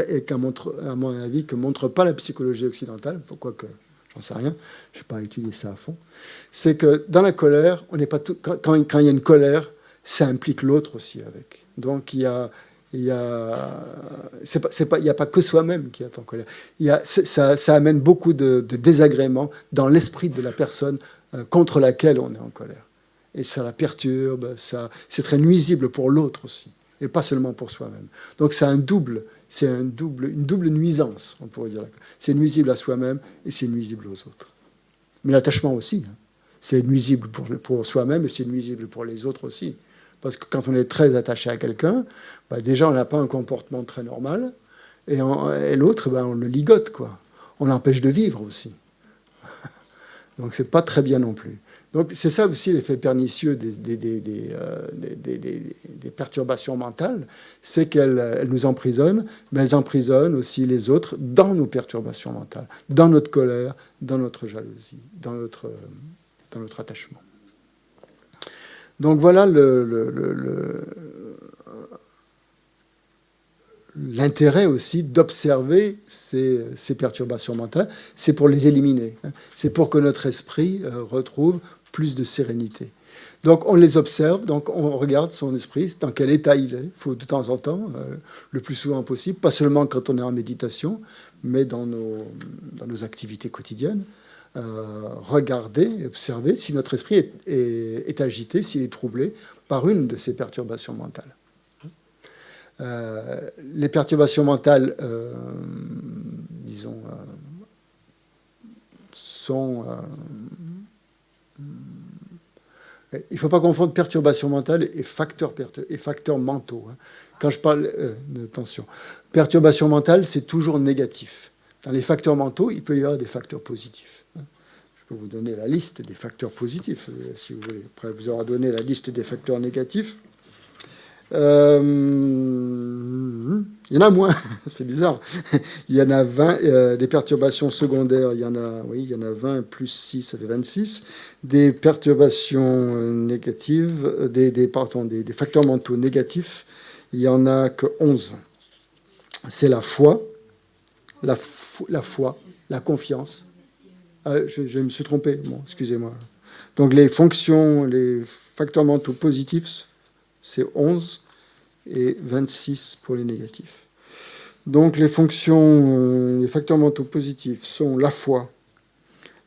S1: et à mon avis, que ne montre pas la psychologie occidentale, quoique j'en sais rien, je n'ai pas étudié ça à fond, c'est que dans la colère, on n'est pas quand il y a une colère, ça implique l'autre aussi avec. Donc il y a pas que soi-même qui est en colère. Ça amène beaucoup de désagréments dans l'esprit de la personne contre laquelle on est en colère. Et ça la perturbe, c'est très nuisible pour l'autre aussi, et pas seulement pour soi-même. Donc c'est une double nuisance, on pourrait dire. C'est nuisible à soi-même et c'est nuisible aux autres. Mais l'attachement aussi, hein. C'est nuisible pour soi-même et c'est nuisible pour les autres aussi. Parce que quand on est très attaché à quelqu'un, déjà on n'a pas un comportement très normal, et l'autre, on le ligote, quoi. On l'empêche de vivre aussi. Donc c'est pas très bien non plus. Donc c'est ça aussi l'effet pernicieux des perturbations mentales, c'est qu'elles nous emprisonnent, mais elles emprisonnent aussi les autres dans nos perturbations mentales, dans notre colère, dans notre jalousie, dans notre attachement. Donc voilà l'intérêt aussi d'observer ces perturbations mentales, c'est pour les éliminer. C'est pour que notre esprit retrouve plus de sérénité. Donc on les observe, donc on regarde son esprit, dans quel état il est. Il faut de temps en temps, le plus souvent possible, pas seulement quand on est en méditation, mais dans nos activités quotidiennes. Regarder, observer si notre esprit est agité, s'il est troublé par une de ces perturbations mentales. Les perturbations mentales, disons, sont... il ne faut pas confondre perturbation mentale et facteurs mentaux. Hein. Quand je parle... attention. Perturbation mentale, c'est toujours négatif. Dans les facteurs mentaux, il peut y avoir des facteurs positifs. peux vous donner la liste des facteurs positifs, si vous voulez. Après, vous aura donné la liste des facteurs négatifs. Il y en a moins, c'est bizarre. Il y en a 20, des perturbations secondaires, il y en a 20, plus 6, ça fait 26. Des perturbations négatives, des facteurs mentaux négatifs, il n'y en a que 11. C'est la foi, la confiance. Je me suis trompé, bon, excusez-moi. Donc les facteurs mentaux positifs, c'est 11 et 26 pour les négatifs. Donc les facteurs mentaux positifs sont la foi,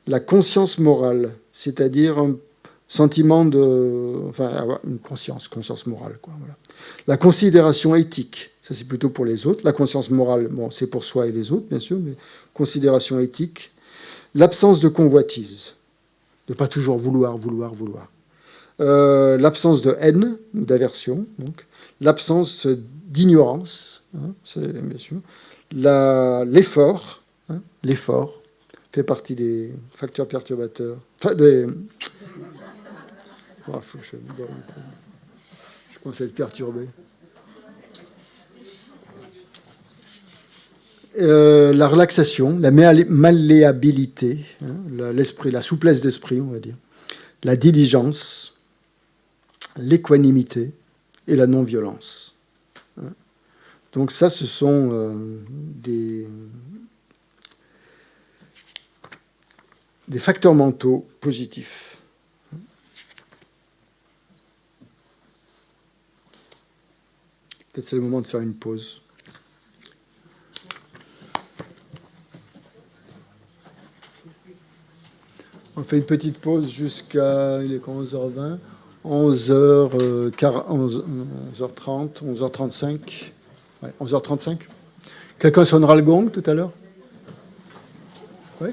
S1: la conscience morale, c'est-à-dire un sentiment avoir une conscience morale, quoi, voilà. La considération éthique, ça c'est plutôt pour les autres. La conscience morale, bon, c'est pour soi et les autres, bien sûr, mais considération éthique. L'absence de convoitise, de pas toujours vouloir. L'absence de haine, d'aversion, donc. L'absence d'ignorance, bien sûr. L'effort, l'effort fait partie des facteurs perturbateurs. Enfin, je commence à être perturbé. La relaxation, la malléabilité, l'esprit, la souplesse d'esprit, on va dire. La diligence, l'équanimité et la non-violence. Donc ça, ce sont des facteurs mentaux positifs. Peut-être c'est le moment de faire une pause. On fait une petite pause jusqu'à 11h20, 11h30, 11h35. Ouais, 11h35. Quelqu'un sonnera le gong tout à l'heure? Oui.